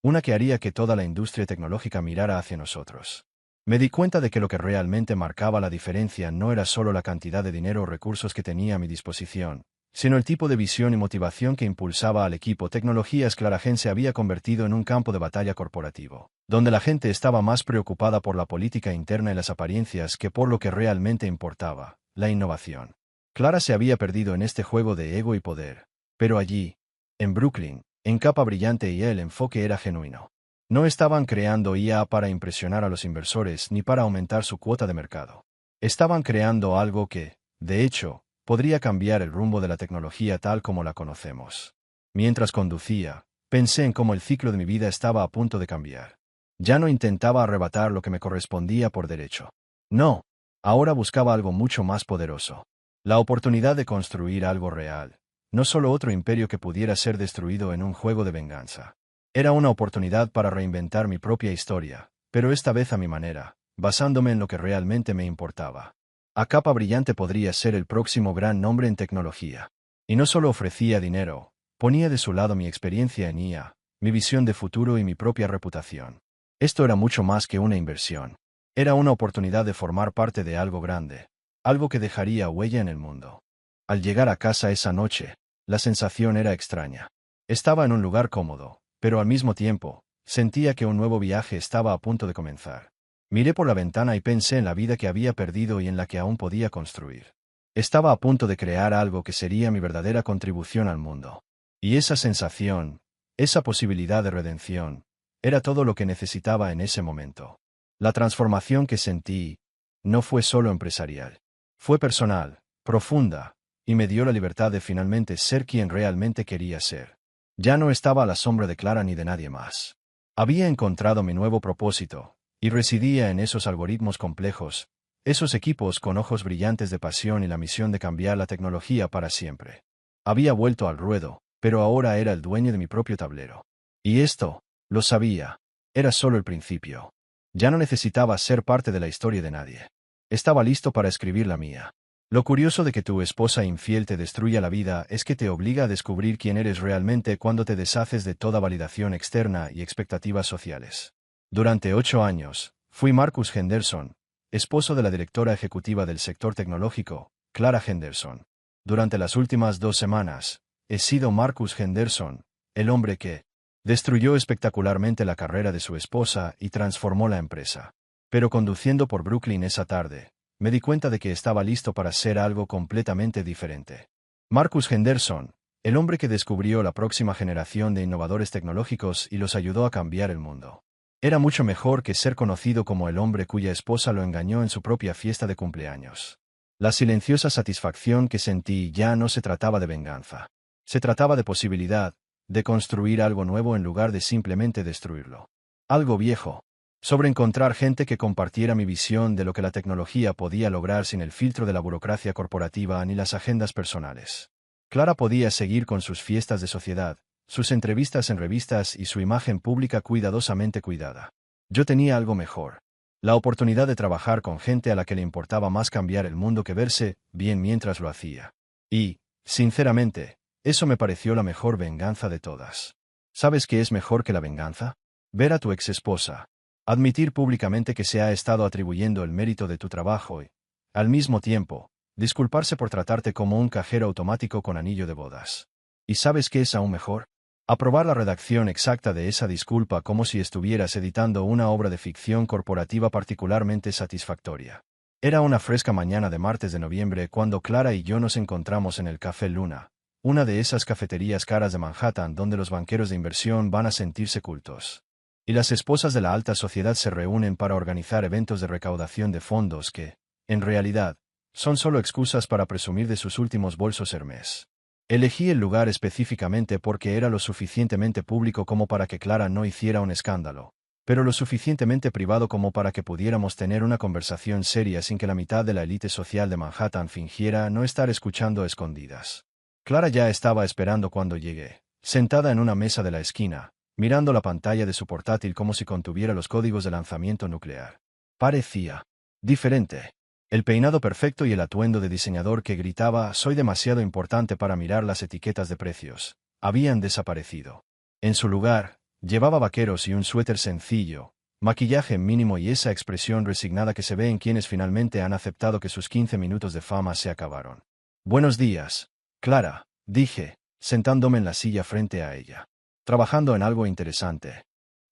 Una que haría que toda la industria tecnológica mirara hacia nosotros. Me di cuenta de que lo que realmente marcaba la diferencia no era solo la cantidad de dinero o recursos que tenía a mi disposición, sino el tipo de visión y motivación que impulsaba al equipo. Tecnologías Claragen se había convertido en un campo de batalla corporativo, donde la gente estaba más preocupada por la política interna y las apariencias que por lo que realmente importaba, la innovación. Clara se había perdido en este juego de ego y poder. Pero allí, en Brooklyn, en Capa Brillante y el enfoque era genuino. No estaban creando IA para impresionar a los inversores ni para aumentar su cuota de mercado. Estaban creando algo que, de hecho, podría cambiar el rumbo de la tecnología tal como la conocemos. Mientras conducía, pensé en cómo el ciclo de mi vida estaba a punto de cambiar. Ya no intentaba arrebatar lo que me correspondía por derecho. No, ahora buscaba algo mucho más poderoso. La oportunidad de construir algo real, no solo otro imperio que pudiera ser destruido en un juego de venganza. Era una oportunidad para reinventar mi propia historia, pero esta vez a mi manera, basándome en lo que realmente me importaba. A Capa Brillante podría ser el próximo gran nombre en tecnología. Y no solo ofrecía dinero, ponía de su lado mi experiencia en IA, mi visión de futuro y mi propia reputación. Esto era mucho más que una inversión. Era una oportunidad de formar parte de algo grande. Algo que dejaría huella en el mundo. Al llegar a casa esa noche, la sensación era extraña. Estaba en un lugar cómodo, pero al mismo tiempo, sentía que un nuevo viaje estaba a punto de comenzar. Miré por la ventana y pensé en la vida que había perdido y en la que aún podía construir. Estaba a punto de crear algo que sería mi verdadera contribución al mundo. Y esa sensación, esa posibilidad de redención, era todo lo que necesitaba en ese momento. La transformación que sentí, no fue solo empresarial. Fue personal, profunda, y me dio la libertad de finalmente ser quien realmente quería ser. Ya no estaba a la sombra de Clara ni de nadie más. Había encontrado mi nuevo propósito, Y residía en esos algoritmos complejos, esos equipos con ojos brillantes de pasión y la misión de cambiar la tecnología para siempre. Había vuelto al ruedo, pero ahora era el dueño de mi propio tablero. Y esto, lo sabía, era solo el principio. Ya no necesitaba ser parte de la historia de nadie. Estaba listo para escribir la mía. Lo curioso de que tu esposa infiel te destruya la vida es que te obliga a descubrir quién eres realmente cuando te deshaces de toda validación externa y expectativas sociales. Durante 8 años, fui Marcus Henderson, esposo de la directora ejecutiva del sector tecnológico, Clara Henderson. Durante las últimas 2 semanas, he sido Marcus Henderson, el hombre que destruyó espectacularmente la carrera de su esposa y transformó la empresa. Pero conduciendo por Brooklyn esa tarde, me di cuenta de que estaba listo para ser algo completamente diferente. Marcus Henderson, el hombre que descubrió la próxima generación de innovadores tecnológicos y los ayudó a cambiar el mundo. Era mucho mejor que ser conocido como el hombre cuya esposa lo engañó en su propia fiesta de cumpleaños. La silenciosa satisfacción que sentí ya no se trataba de venganza. Se trataba de posibilidad, de construir algo nuevo en lugar de simplemente destruirlo. Algo viejo. Sobre encontrar gente que compartiera mi visión de lo que la tecnología podía lograr sin el filtro de la burocracia corporativa ni las agendas personales. Clara podía seguir con sus fiestas de sociedad, sus entrevistas en revistas y su imagen pública cuidadosamente cuidada. Yo tenía algo mejor. La oportunidad de trabajar con gente a la que le importaba más cambiar el mundo que verse bien mientras lo hacía. Y, sinceramente, eso me pareció la mejor venganza de todas. ¿Sabes qué es mejor que la venganza? Ver a tu exesposa. Admitir públicamente que se ha estado atribuyendo el mérito de tu trabajo y, al mismo tiempo, disculparse por tratarte como un cajero automático con anillo de bodas. ¿Y sabes qué es aún mejor? Aprobar la redacción exacta de esa disculpa como si estuvieras editando una obra de ficción corporativa particularmente satisfactoria. Era una fresca mañana de martes de noviembre cuando Clara y yo nos encontramos en el Café Luna, una de esas cafeterías caras de Manhattan donde los banqueros de inversión van a sentirse cultos. Y las esposas de la alta sociedad se reúnen para organizar eventos de recaudación de fondos que, en realidad, son solo excusas para presumir de sus últimos bolsos Hermès. Elegí el lugar específicamente porque era lo suficientemente público como para que Clara no hiciera un escándalo, pero lo suficientemente privado como para que pudiéramos tener una conversación seria sin que la mitad de la élite social de Manhattan fingiera no estar escuchando a escondidas. Clara ya estaba esperando cuando llegué, sentada en una mesa de la esquina, mirando la pantalla de su portátil como si contuviera los códigos de lanzamiento nuclear. Parecía diferente. El peinado perfecto y el atuendo de diseñador que gritaba «Soy demasiado importante para mirar las etiquetas de precios» habían desaparecido. En su lugar, llevaba vaqueros y un suéter sencillo, maquillaje mínimo y esa expresión resignada que se ve en quienes finalmente han aceptado que sus 15 minutos de fama se acabaron. «Buenos días, Clara», dije, sentándome en la silla frente a ella. «Trabajando en algo interesante».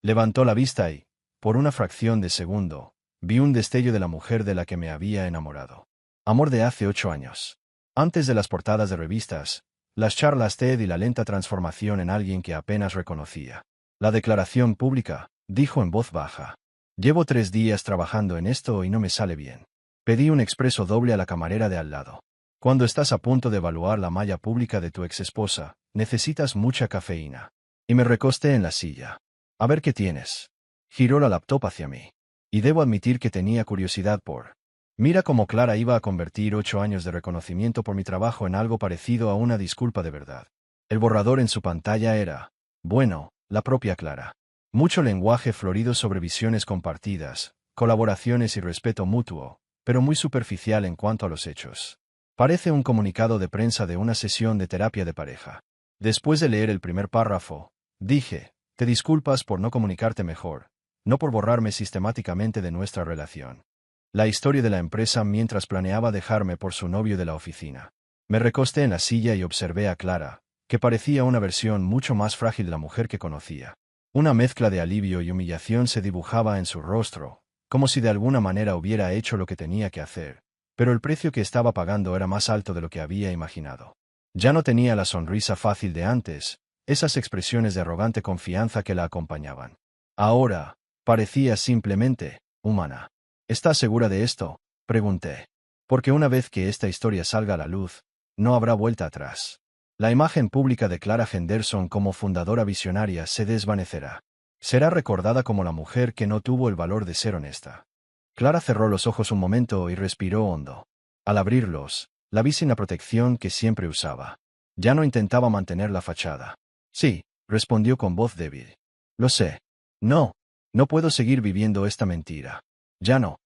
Levantó la vista y, por una fracción de segundo, vi un destello de la mujer de la que me había enamorado. Amor de hace 8 años. Antes de las portadas de revistas, las charlas TED y la lenta transformación en alguien que apenas reconocía. La declaración pública, dijo en voz baja. Llevo 3 días trabajando en esto y no me sale bien. Pedí un expreso doble a la camarera de al lado. Cuando estás a punto de evaluar la malla pública de tu exesposa, necesitas mucha cafeína. Y me recosté en la silla. A ver qué tienes. Giró la laptop hacia mí. Y debo admitir que tenía curiosidad por. Mira cómo Clara iba a convertir 8 años de reconocimiento por mi trabajo en algo parecido a una disculpa de verdad. El borrador en su pantalla era, bueno, la propia Clara. Mucho lenguaje florido sobre visiones compartidas, colaboraciones y respeto mutuo, pero muy superficial en cuanto a los hechos. Parece un comunicado de prensa de una sesión de terapia de pareja. Después de leer el primer párrafo, dije, te disculpas por no comunicarte mejor, no por borrarme sistemáticamente de nuestra relación. La historia de la empresa mientras planeaba dejarme por su novio de la oficina. Me recosté en la silla y observé a Clara, que parecía una versión mucho más frágil de la mujer que conocía. Una mezcla de alivio y humillación se dibujaba en su rostro, como si de alguna manera hubiera hecho lo que tenía que hacer, pero el precio que estaba pagando era más alto de lo que había imaginado. Ya no tenía la sonrisa fácil de antes, esas expresiones de arrogante confianza que la acompañaban. Ahora, parecía simplemente humana. ¿Estás segura de esto?, pregunté. Porque una vez que esta historia salga a la luz, no habrá vuelta atrás. La imagen pública de Clara Henderson como fundadora visionaria se desvanecerá. Será recordada como la mujer que no tuvo el valor de ser honesta. Clara cerró los ojos un momento y respiró hondo. Al abrirlos, la vi sin la protección que siempre usaba. Ya no intentaba mantener la fachada. Sí, respondió con voz débil. Lo sé. No, no puedo seguir viviendo esta mentira. Ya no.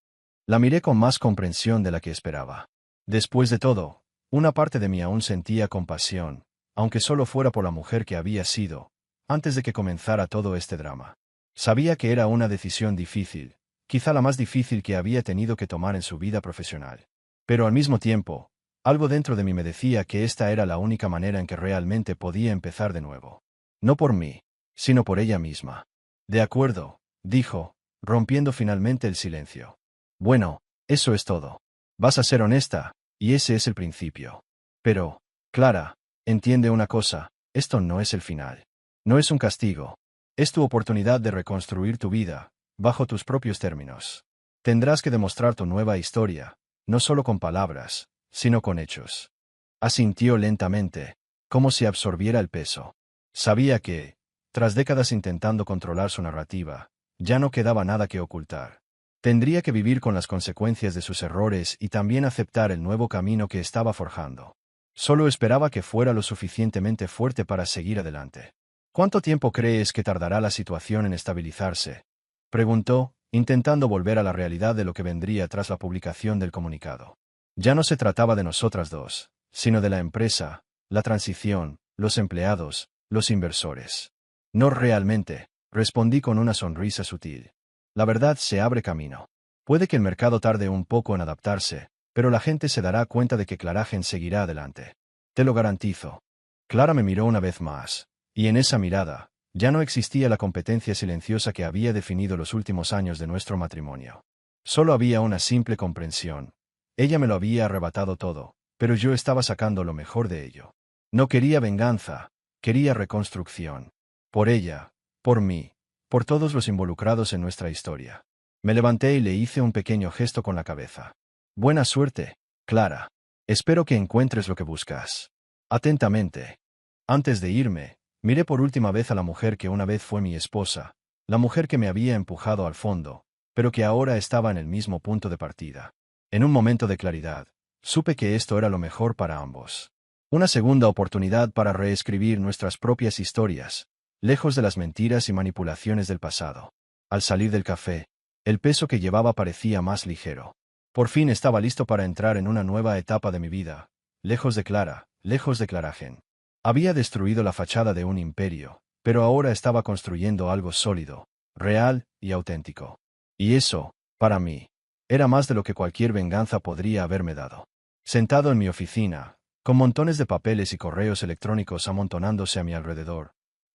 La miré con más comprensión de la que esperaba. Después de todo, una parte de mí aún sentía compasión, aunque solo fuera por la mujer que había sido, antes de que comenzara todo este drama. Sabía que era una decisión difícil, quizá la más difícil que había tenido que tomar en su vida profesional. Pero al mismo tiempo, algo dentro de mí me decía que esta era la única manera en que realmente podía empezar de nuevo. No por mí, sino por ella misma. De acuerdo, dijo, rompiendo finalmente el silencio. Bueno, eso es todo. Vas a ser honesta, y ese es el principio. Pero, Clara, entiende una cosa, esto no es el final. No es un castigo. Es tu oportunidad de reconstruir tu vida, bajo tus propios términos. Tendrás que demostrar tu nueva historia, no solo con palabras, sino con hechos. Asintió lentamente, como si absorbiera el peso. Sabía que, tras décadas intentando controlar su narrativa, ya no quedaba nada que ocultar. Tendría que vivir con las consecuencias de sus errores y también aceptar el nuevo camino que estaba forjando. Solo esperaba que fuera lo suficientemente fuerte para seguir adelante. ¿Cuánto tiempo crees que tardará la situación en estabilizarse?, preguntó, intentando volver a la realidad de lo que vendría tras la publicación del comunicado. Ya no se trataba de nosotras dos, sino de la empresa, la transición, los empleados, los inversores. No realmente, respondí con una sonrisa sutil. La verdad se abre camino. Puede que el mercado tarde un poco en adaptarse, pero la gente se dará cuenta de que Claragen seguirá adelante. Te lo garantizo. Clara me miró una vez más, y en esa mirada, ya no existía la competencia silenciosa que había definido los últimos años de nuestro matrimonio. Solo había una simple comprensión. Ella me lo había arrebatado todo, pero yo estaba sacando lo mejor de ello. No quería venganza, quería reconstrucción. Por ella, por mí, por todos los involucrados en nuestra historia. Me levanté y le hice un pequeño gesto con la cabeza. Buena suerte, Clara. Espero que encuentres lo que buscas. Atentamente. Antes de irme, miré por última vez a la mujer que una vez fue mi esposa, la mujer que me había empujado al fondo, pero que ahora estaba en el mismo punto de partida. En un momento de claridad, supe que esto era lo mejor para ambos. Una segunda oportunidad para reescribir nuestras propias historias, lejos de las mentiras y manipulaciones del pasado. Al salir del café, el peso que llevaba parecía más ligero. Por fin estaba listo para entrar en una nueva etapa de mi vida, lejos de Clara, lejos de Claragen. Había destruido la fachada de un imperio, pero ahora estaba construyendo algo sólido, real y auténtico. Y eso, para mí, era más de lo que cualquier venganza podría haberme dado. Sentado en mi oficina, con montones de papeles y correos electrónicos amontonándose a mi alrededor,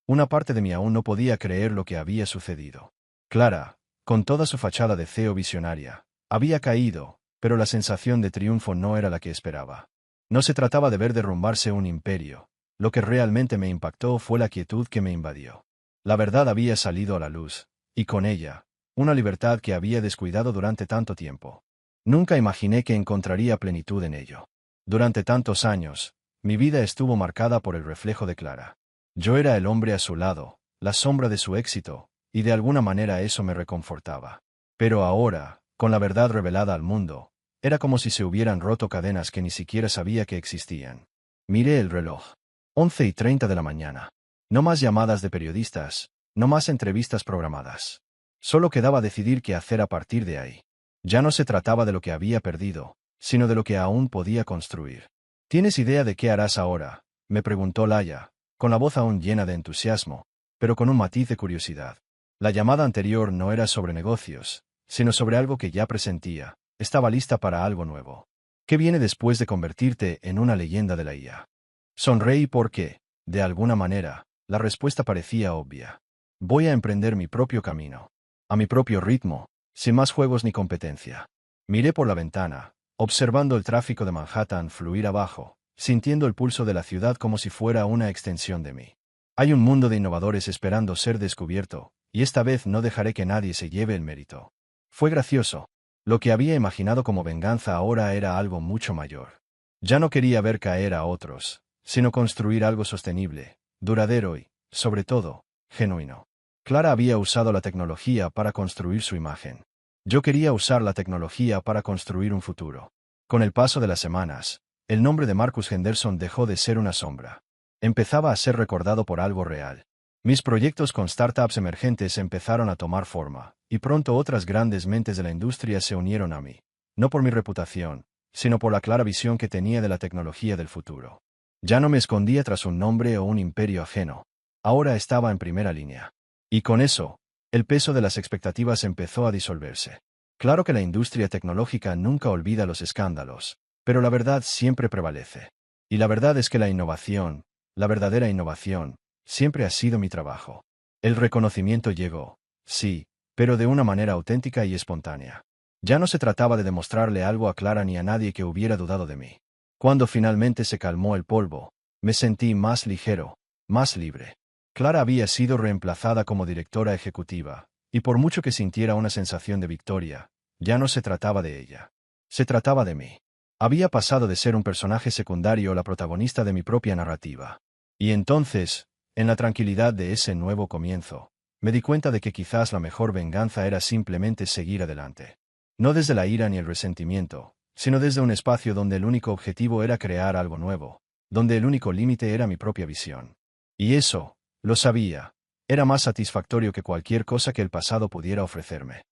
una parte de mí aún no podía creer lo que había sucedido. Clara, con toda su fachada de CEO visionaria, había caído, pero la sensación de triunfo no era la que esperaba. No se trataba de ver derrumbarse un imperio. Lo que realmente me impactó fue la quietud que me invadió. La verdad había salido a la luz, y con ella, una libertad que había descuidado durante tanto tiempo. Nunca imaginé que encontraría plenitud en ello. Durante tantos años, mi vida estuvo marcada por el reflejo de Clara. Yo era el hombre a su lado, la sombra de su éxito, y de alguna manera eso me reconfortaba. Pero ahora, con la verdad revelada al mundo, era como si se hubieran roto cadenas que ni siquiera sabía que existían. Miré el reloj. 11:30 de la mañana. No más llamadas de periodistas, no más entrevistas programadas. Solo quedaba decidir qué hacer a partir de ahí. Ya no se trataba de lo que había perdido, sino de lo que aún podía construir. ¿Tienes idea de qué harás ahora?, me preguntó Laia, con la voz aún llena de entusiasmo, pero con un matiz de curiosidad. La llamada anterior no era sobre negocios, sino sobre algo que ya presentía. Estaba lista para algo nuevo. ¿Qué viene después de convertirte en una leyenda de la IA? Sonreí porque, de alguna manera, la respuesta parecía obvia. Voy a emprender mi propio camino. A mi propio ritmo, sin más juegos ni competencia. Miré por la ventana, observando el tráfico de Manhattan fluir abajo, sintiendo el pulso de la ciudad como si fuera una extensión de mí. Hay un mundo de innovadores esperando ser descubierto, y esta vez no dejaré que nadie se lleve el mérito. Fue gracioso. Lo que había imaginado como venganza ahora era algo mucho mayor. Ya no quería ver caer a otros, sino construir algo sostenible, duradero y, sobre todo, genuino. Clara había usado la tecnología para construir su imagen. Yo quería usar la tecnología para construir un futuro. Con el paso de las semanas, el nombre de Marcus Henderson dejó de ser una sombra. Empezaba a ser recordado por algo real. Mis proyectos con startups emergentes empezaron a tomar forma, y pronto otras grandes mentes de la industria se unieron a mí. No por mi reputación, sino por la clara visión que tenía de la tecnología del futuro. Ya no me escondía tras un nombre o un imperio ajeno. Ahora estaba en primera línea. Y con eso, el peso de las expectativas empezó a disolverse. Claro que la industria tecnológica nunca olvida los escándalos, pero la verdad siempre prevalece. Y la verdad es que la innovación, la verdadera innovación, siempre ha sido mi trabajo. El reconocimiento llegó, sí, pero de una manera auténtica y espontánea. Ya no se trataba de demostrarle algo a Clara ni a nadie que hubiera dudado de mí. Cuando finalmente se calmó el polvo, me sentí más ligero, más libre. Clara había sido reemplazada como directora ejecutiva, y por mucho que sintiera una sensación de victoria, ya no se trataba de ella. Se trataba de mí. Había pasado de ser un personaje secundario a la protagonista de mi propia narrativa. Y entonces, en la tranquilidad de ese nuevo comienzo, me di cuenta de que quizás la mejor venganza era simplemente seguir adelante. No desde la ira ni el resentimiento, sino desde un espacio donde el único objetivo era crear algo nuevo, donde el único límite era mi propia visión. Y eso, lo sabía, era más satisfactorio que cualquier cosa que el pasado pudiera ofrecerme.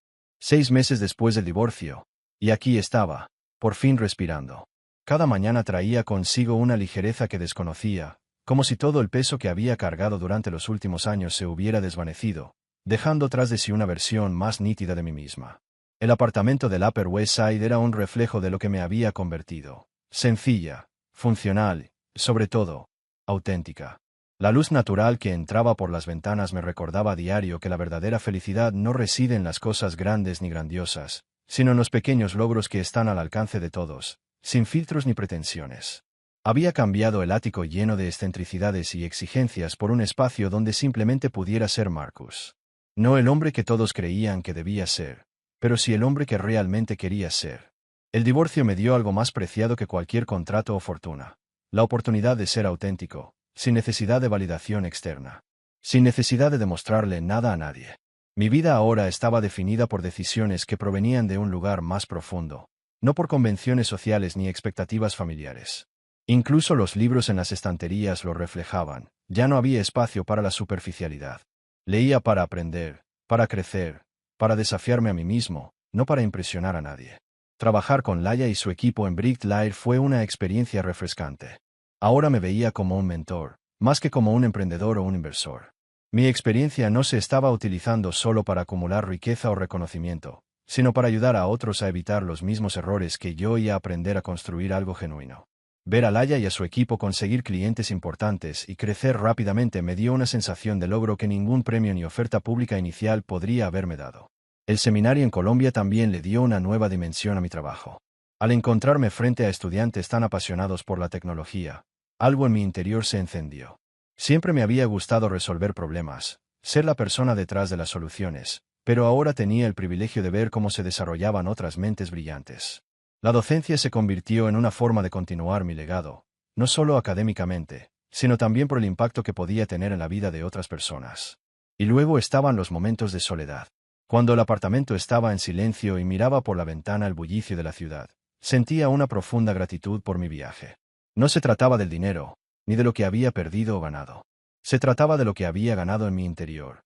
6 meses después del divorcio, y aquí estaba, por fin respirando. Cada mañana traía consigo una ligereza que desconocía, como si todo el peso que había cargado durante los últimos años se hubiera desvanecido, dejando tras de sí una versión más nítida de mí misma. El apartamento del Upper West Side era un reflejo de lo que me había convertido. Sencilla, funcional, sobre todo, auténtica. La luz natural que entraba por las ventanas me recordaba a diario que la verdadera felicidad no reside en las cosas grandes ni grandiosas, sino en los pequeños logros que están al alcance de todos, sin filtros ni pretensiones. Había cambiado el ático lleno de excentricidades y exigencias por un espacio donde simplemente pudiera ser Marcus. No el hombre que todos creían que debía ser, pero sí el hombre que realmente quería ser. El divorcio me dio algo más preciado que cualquier contrato o fortuna: la oportunidad de ser auténtico, sin necesidad de validación externa, sin necesidad de demostrarle nada a nadie. Mi vida ahora estaba definida por decisiones que provenían de un lugar más profundo, no por convenciones sociales ni expectativas familiares. Incluso los libros en las estanterías lo reflejaban. Ya no había espacio para la superficialidad. Leía para aprender, para crecer, para desafiarme a mí mismo, no para impresionar a nadie. Trabajar con Laia y su equipo en Bricklayer fue una experiencia refrescante. Ahora me veía como un mentor, más que como un emprendedor o un inversor. Mi experiencia no se estaba utilizando solo para acumular riqueza o reconocimiento, sino para ayudar a otros a evitar los mismos errores que yo y a aprender a construir algo genuino. Ver a Laia y a su equipo conseguir clientes importantes y crecer rápidamente me dio una sensación de logro que ningún premio ni oferta pública inicial podría haberme dado. El seminario en Colombia también le dio una nueva dimensión a mi trabajo. Al encontrarme frente a estudiantes tan apasionados por la tecnología, algo en mi interior se encendió. Siempre me había gustado resolver problemas, ser la persona detrás de las soluciones, pero ahora tenía el privilegio de ver cómo se desarrollaban otras mentes brillantes. La docencia se convirtió en una forma de continuar mi legado, no solo académicamente, sino también por el impacto que podía tener en la vida de otras personas. Y luego estaban los momentos de soledad. Cuando el apartamento estaba en silencio y miraba por la ventana el bullicio de la ciudad, sentía una profunda gratitud por mi viaje. No se trataba del dinero, ni de lo que había perdido o ganado. Se trataba de lo que había ganado en mi interior.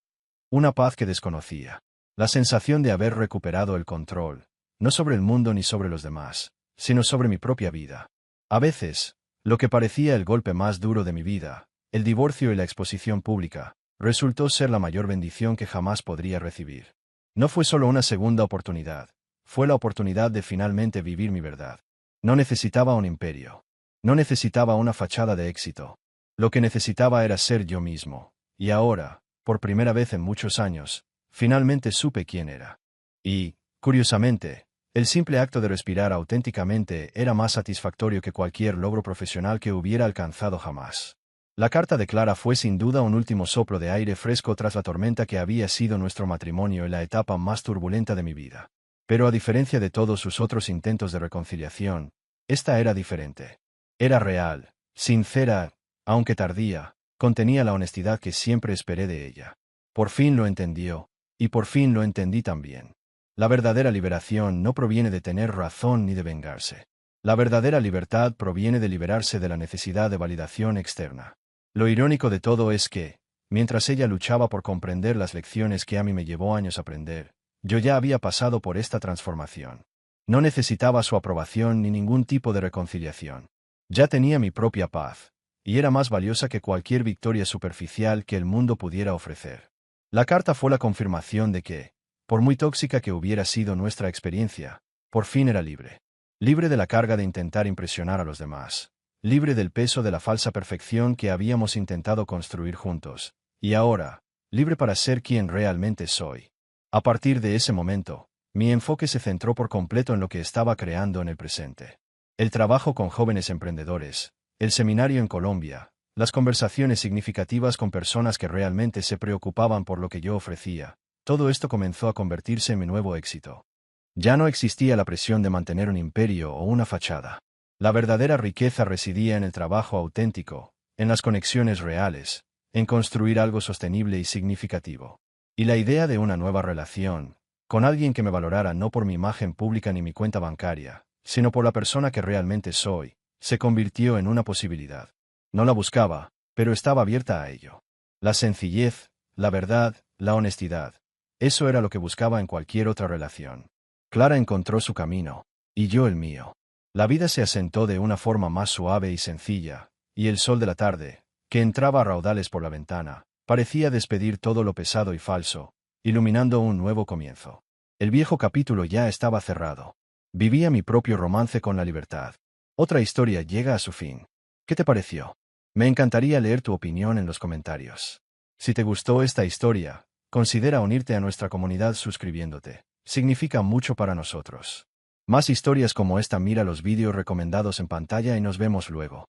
Una paz que desconocía. La sensación de haber recuperado el control, no sobre el mundo ni sobre los demás, sino sobre mi propia vida. A veces, lo que parecía el golpe más duro de mi vida, el divorcio y la exposición pública, resultó ser la mayor bendición que jamás podría recibir. No fue solo una segunda oportunidad, fue la oportunidad de finalmente vivir mi verdad. No necesitaba un imperio. No necesitaba una fachada de éxito. Lo que necesitaba era ser yo mismo. Y ahora, por primera vez en muchos años, finalmente supe quién era. Y, curiosamente, el simple acto de respirar auténticamente era más satisfactorio que cualquier logro profesional que hubiera alcanzado jamás. La carta de Clara fue sin duda un último soplo de aire fresco tras la tormenta que había sido nuestro matrimonio en la etapa más turbulenta de mi vida. Pero a diferencia de todos sus otros intentos de reconciliación, esta era diferente. Era real, sincera, aunque tardía, contenía la honestidad que siempre esperé de ella. Por fin lo entendió, y por fin lo entendí también. La verdadera liberación no proviene de tener razón ni de vengarse. La verdadera libertad proviene de liberarse de la necesidad de validación externa. Lo irónico de todo es que, mientras ella luchaba por comprender las lecciones que a mí me llevó años aprender, yo ya había pasado por esta transformación. No necesitaba su aprobación ni ningún tipo de reconciliación. Ya tenía mi propia paz, y era más valiosa que cualquier victoria superficial que el mundo pudiera ofrecer. La carta fue la confirmación de que, por muy tóxica que hubiera sido nuestra experiencia, por fin era libre. Libre de la carga de intentar impresionar a los demás. Libre del peso de la falsa perfección que habíamos intentado construir juntos. Y ahora, libre para ser quien realmente soy. A partir de ese momento, mi enfoque se centró por completo en lo que estaba creando en el presente. El trabajo con jóvenes emprendedores, el seminario en Colombia, las conversaciones significativas con personas que realmente se preocupaban por lo que yo ofrecía, todo esto comenzó a convertirse en mi nuevo éxito. Ya no existía la presión de mantener un imperio o una fachada. La verdadera riqueza residía en el trabajo auténtico, en las conexiones reales, en construir algo sostenible y significativo. Y la idea de una nueva relación, con alguien que me valorara no por mi imagen pública ni mi cuenta bancaria, sino por la persona que realmente soy, se convirtió en una posibilidad. No la buscaba, pero estaba abierta a ello. La sencillez, la verdad, la honestidad. Eso era lo que buscaba en cualquier otra relación. Clara encontró su camino, y yo el mío. La vida se asentó de una forma más suave y sencilla, y el sol de la tarde, que entraba a raudales por la ventana, parecía despedir todo lo pesado y falso, iluminando un nuevo comienzo. El viejo capítulo ya estaba cerrado. Vivía mi propio romance con la libertad. Otra historia llega a su fin. ¿Qué te pareció? Me encantaría leer tu opinión en los comentarios. Si te gustó esta historia, considera unirte a nuestra comunidad suscribiéndote. Significa mucho para nosotros. Más historias como esta, mira los vídeos recomendados en pantalla y nos vemos luego.